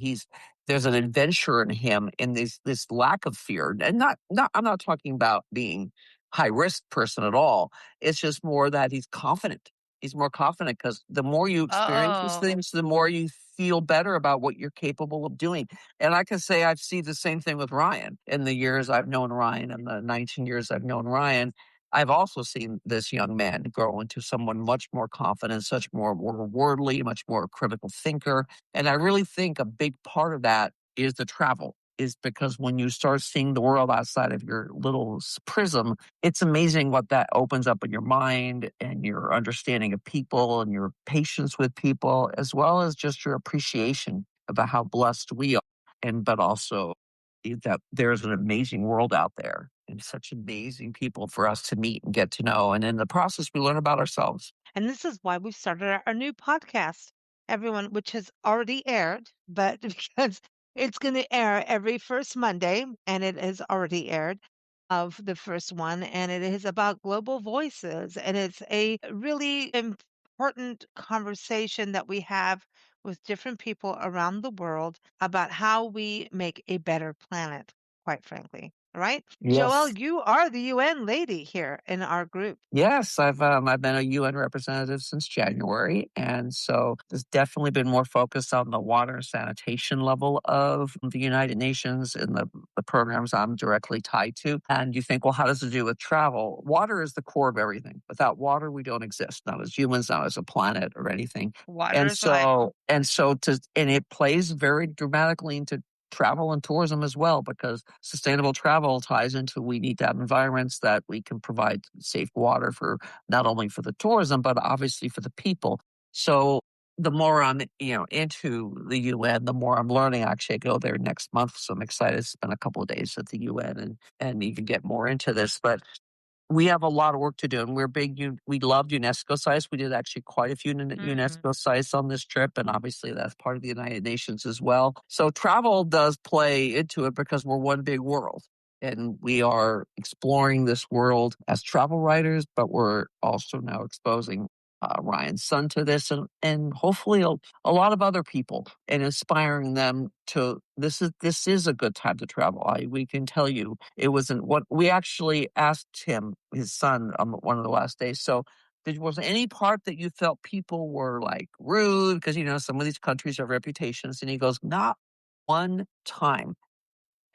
There's an adventure in him and this lack of fear. And not I'm not talking about being high risk person at all. It's just more that he's confident. He's more confident because the more you experience these Oh, things, the more you feel better about what you're capable of doing. And I can say I've seen the same thing with Ryan. In the years I've known Ryan, and the 19 years I've known Ryan, I've also seen this young man grow into someone much more confident, such more worldly, much more critical thinker. And I really think a big part of that is the travel, is because when you start seeing the world outside of your little prism, it's amazing what that opens up in your mind and your understanding of people and your patience with people, as well as just your appreciation about how blessed we are. But also that there's an amazing world out there and such amazing people for us to meet and get to know. And in the process, we learn about ourselves. and this is why we started our new podcast, everyone, which has already aired, but because it's going to air every first Monday, and it has already aired of the first one, and it is about global voices, and it's a really important conversation that we have with different people around the world about how we make a better planet, quite frankly. Right? Yes. Joelle, you are the UN lady here in our group. Yes, I've been a UN representative since January, and so it's definitely been more focused on the water and sanitation level of the United Nations and the programs I'm directly tied to. And you think, well, how does it do with travel? Water is the core of everything. Without water, we don't exist, not as humans, not as a planet or anything. Water And is life. it plays very dramatically into travel and tourism as well, because sustainable travel ties into we need to have environments that we can provide safe water for, not only for the tourism, but obviously for the people. So the more I'm, into the UN, the more I'm learning. Actually, I go there next month, so I'm excited to spend a couple of days at the UN and even get more into this. But we have a lot of work to do, and we're big. We loved UNESCO sites. We did actually quite a few Mm. UNESCO sites on this trip, and obviously that's part of the United Nations as well. So travel does play into it because we're one big world, and we are exploring this world as travel writers. But we're also now exposing Ryan's son to this, and hopefully a lot of other people, and inspiring them to this is a good time to travel. We can tell you it wasn't what we actually asked him, his son, on one of the last days. So was there any part that you felt people were like rude? Because some of these countries have reputations, and he goes, not one time.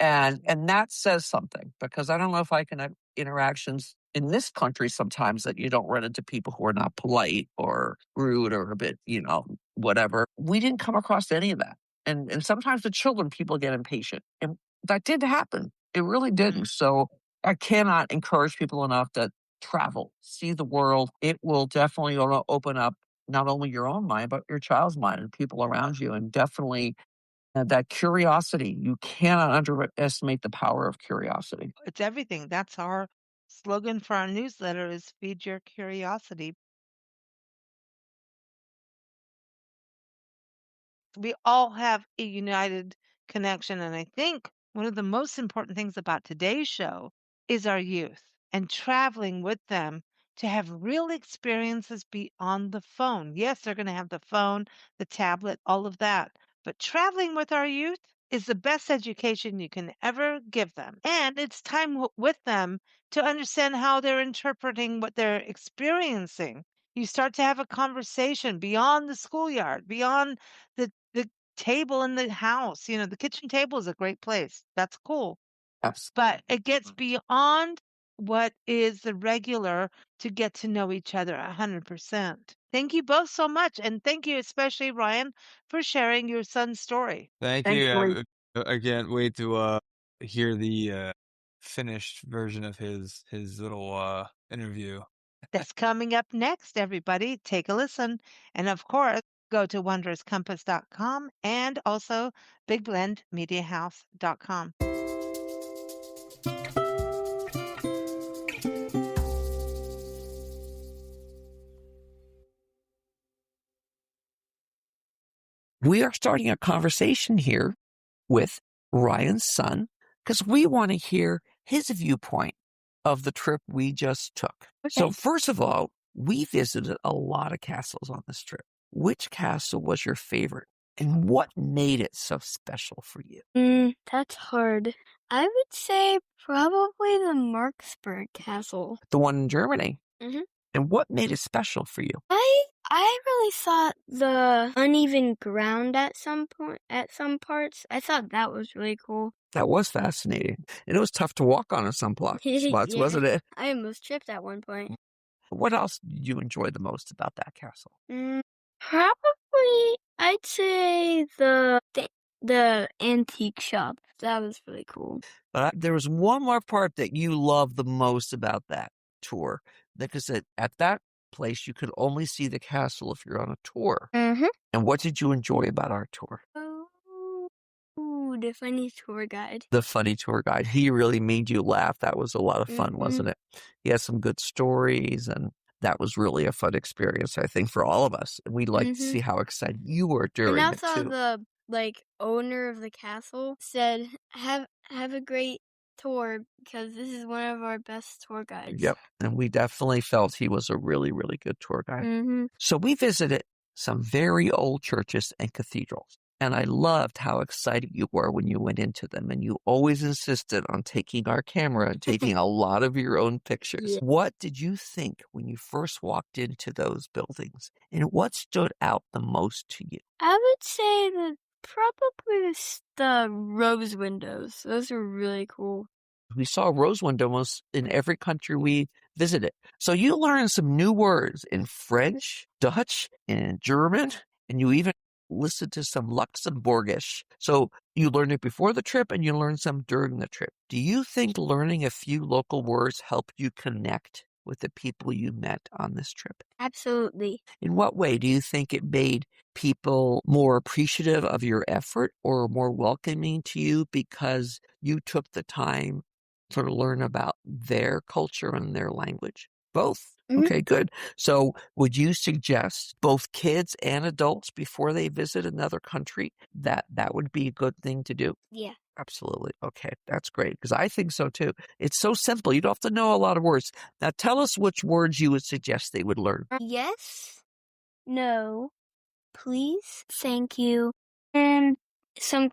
And that says something, because I don't know if I can have interactions in this country sometimes that you don't run into people who are not polite or rude or a bit, whatever. We didn't come across any of that. And sometimes the children, people get impatient. And that did happen. It really Mm. didn't. So I cannot encourage people enough that travel, see the world. It will definitely open up not only your own mind, but your child's mind and people around you. And definitely that curiosity. You cannot underestimate the power of curiosity. It's everything. That's our slogan for our newsletter is feed your curiosity. We all have a united connection. And I think one of the most important things about today's show is our youth and traveling with them to have real experiences beyond the phone. Yes, they're going to have the phone, the tablet, all of that. But traveling with our youth is the best education you can ever give them. And it's time with them to understand how they're interpreting what they're experiencing. You start to have a conversation beyond the schoolyard, beyond the table in the house. You know, the kitchen table is a great place. That's cool. But it gets beyond what is the regular to get to know each other 100%. Thank you both so much. And thank you, especially Ryan, for sharing your son's story. Thank Thanks, you. Lee. I can't wait to hear the finished version of his little interview. That's coming up next, everybody. Take a listen. And of course, go to wondrouscompass.com and also bigblendmediahouse.com. We are starting a conversation here with Ryan's son because we want to hear his viewpoint of the trip we just took. So first of all, we visited a lot of castles on this trip. Which castle was your favorite and what made it so special for you? That's hard. I would say probably the Marksburg Castle. The one in Germany. Mhm. And what made it special for you? I really thought the uneven ground at some parts. I thought that was really cool. That was fascinating. And it was tough to walk on in some spots, Yeah. wasn't it? I almost tripped at one point. What else did you enjoy the most about that castle? Probably I'd say the antique shop. That was really cool. But there was one more part that you loved the most about that tour, because at that place you could only see the castle if you're on a tour. Mm-hmm. And what did you enjoy about our tour? Oh, the funny tour guide. The funny tour guide. He really made you laugh. That was a lot of fun, wasn't it? He had some good stories, and that was really a fun experience, I think, for all of us. And we'd like to see how excited you were during And it also too. the owner of the castle said, "Have a great tour because this is one of our best tour guides." Yep. And we definitely felt he was a really, really good tour guide. Mm-hmm. So we visited some very old churches and cathedrals. And I loved how excited you were when you went into them. And you always insisted on taking our camera and taking a lot of your own pictures. Yeah. What did you think when you first walked into those buildings? And what stood out the most to you? I would say probably the rose windows. Those are really cool. We saw rose windows in every country we visited. So you learned some new words in French, Dutch, and German, and you even listened to some Luxembourgish. So you learned it before the trip and you learned some during the trip. Do you think learning a few local words helped you connect with the people you met on this trip? Absolutely. In what way do you think it made people more appreciative of your effort or more welcoming to you because you took the time to learn about their culture and their language? Both. Mhm. Okay, good. So would you suggest both kids and adults before they visit another country that would be a good thing to do? Yeah. Absolutely. Okay, that's great because I think so too. It's so simple. You don't have to know a lot of words. Now tell us which words you would suggest they would learn. Yes, no, please, thank you, and some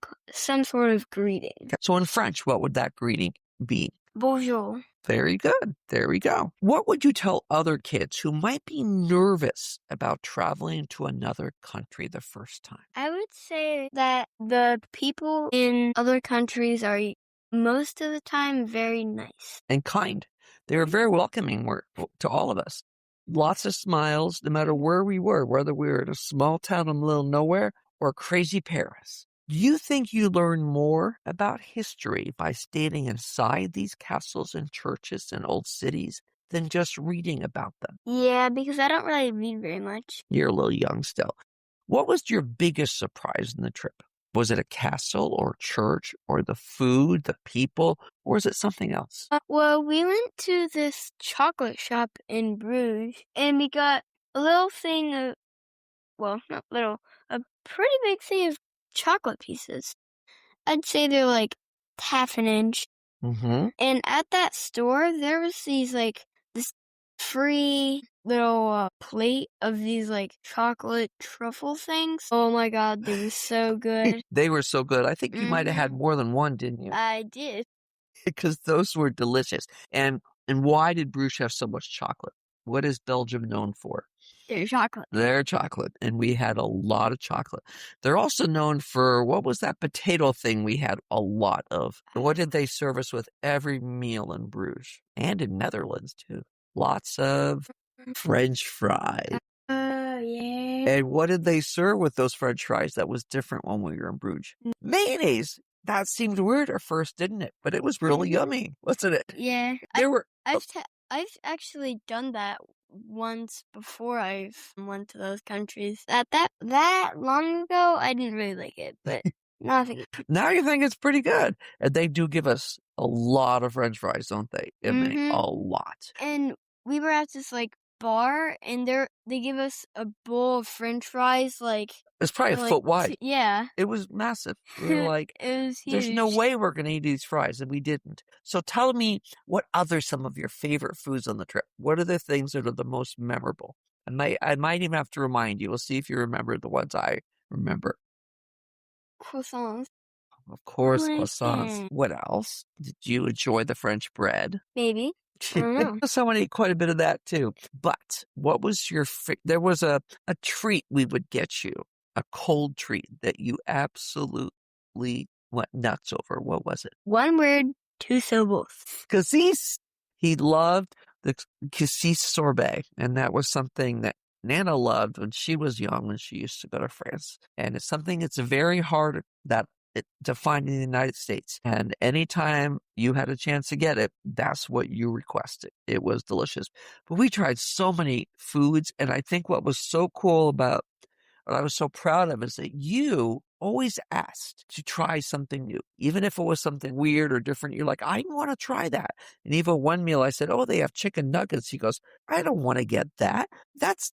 sort of greeting. So in French, what would that greeting be? Bonjour. Very good. There we go. What would you tell other kids who might be nervous about traveling to another country the first time? I would say that the people in other countries are most of the time very nice. And kind. They're very welcoming to all of us. Lots of smiles, no matter where we were, whether we were in a small town in the middle of nowhere or crazy Paris. Do you think you learn more about history by standing inside these castles and churches and old cities than just reading about them? Yeah, because I don't really read very much. You're a little young still. What was your biggest surprise in the trip? Was it a castle or church or the food, the people, or is it something else? Well, we went to this chocolate shop in Bruges, and we got a little thing of, well, not little, a pretty big thing of chocolate pieces. I'd say they're like half an inch. Mm-hmm. And at that store, there was this free little plate of these chocolate truffle things. Oh my God, they were so good. They were so good. I think you might have had more than one, didn't you? I did. Because those were delicious. And why did Bruges have so much chocolate? What is Belgium known for? Their chocolate. Their chocolate. And we had a lot of chocolate. They're also known for, what was that potato thing we had a lot of? What did they serve us with every meal in Bruges? And in Netherlands, too. Lots of French fries. Yeah. And what did they serve with those French fries that was different when we were in Bruges? Mayonnaise. That seemed weird at first, didn't it? But it was really yummy, wasn't it? Yeah. There I've actually done that once before I went to those countries. That long ago, I didn't really like it, but now I think now you think it's pretty good. And they do give us a lot of French fries, don't they? I mean, a lot. And we were at this bar, and they give us a bowl of French fries it's probably a foot wide. Yeah. It was massive. We were like, it was huge. there's no way we're going to eat these fries, and we didn't. So tell me, what other some of your favorite foods on the trip? What are the things that are the most memorable? I might even have to remind you. We'll see if you remember the ones I remember. Croissants. Of course, croissants. What else? Did you enjoy the French bread? Maybe. I don't know. Someone ate quite a bit of that too. But what was your there was a treat we would get you, a cold treat that you absolutely went nuts over. What was it? One word, two syllables. Cassis. He loved the cassis sorbet, and that was something that Nana loved when she was young, when she used to go to France. And it's something that's very hard to find in the United States. And anytime you had a chance to get it, that's what you requested. It was delicious. But we tried so many foods. And I think what was so cool about what I was so proud of is that you always asked to try something new. Even if it was something weird or different, you're like, I want to try that. And even one meal I said, oh, they have chicken nuggets. He goes, I don't want to get that. That's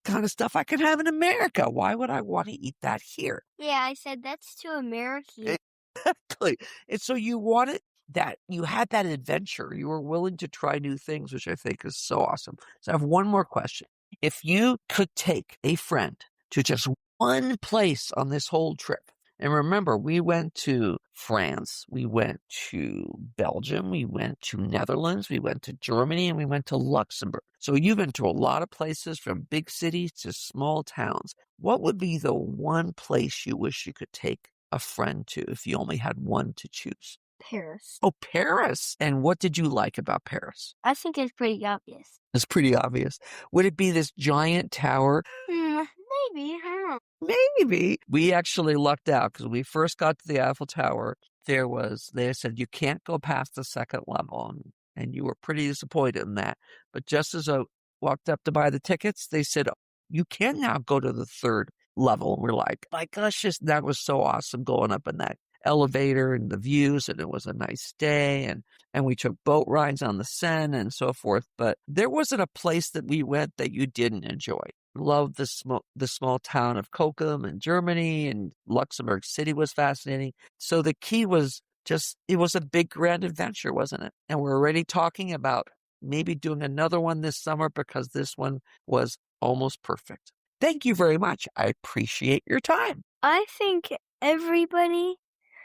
kind of stuff I can have in America. Why would I want to eat that here? Yeah, I said that's too American. Exactly. And so you wanted that, you had that adventure. You were willing to try new things, which I think is so awesome. So I have one more question. If you could take a friend to just one place on this whole trip, and remember, we went to France, we went to Belgium, we went to Netherlands, we went to Germany, and we went to Luxembourg. So you've been to a lot of places, from big cities to small towns. What would be the one place you wish you could take a friend to if you only had one to choose? Paris. Oh, Paris. And what did you like about Paris? I think it's pretty obvious. It's pretty obvious. Would it be this giant tower? Maybe. I don't know. Maybe. We actually lucked out because when we first got to the Eiffel Tower, they said you can't go past the second level. And you were pretty disappointed in that. But just as I walked up to buy the tickets, they said, you can now go to the third level. And we're like, my gosh, that was so awesome going up in that elevator and the views, and it was a nice day, and we took boat rides on the Seine and so forth. But there wasn't a place that we went that you didn't enjoy. Loved the small town of Kokum in Germany, and Luxembourg City was fascinating. So the key was just, it was a big grand adventure, wasn't it? And we're already talking about maybe doing another one this summer because this one was almost perfect. Thank you very much. I appreciate your time. I think everybody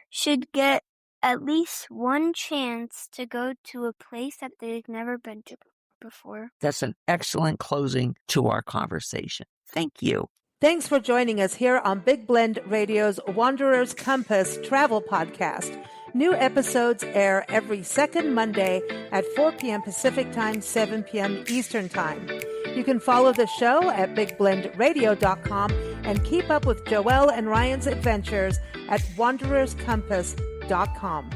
should get at least one chance to go to a place that they've never been to before. That's an excellent closing to our conversation. Thank you. Thanks for joining us here on Big Blend Radio's Wanderer's Compass Travel Podcast. New episodes air every second Monday at 4 p.m. Pacific Time, 7 p.m. Eastern Time. You can follow the show at bigblendradio.com and keep up with Joelle and Ryan's adventures at wandererscompass.com.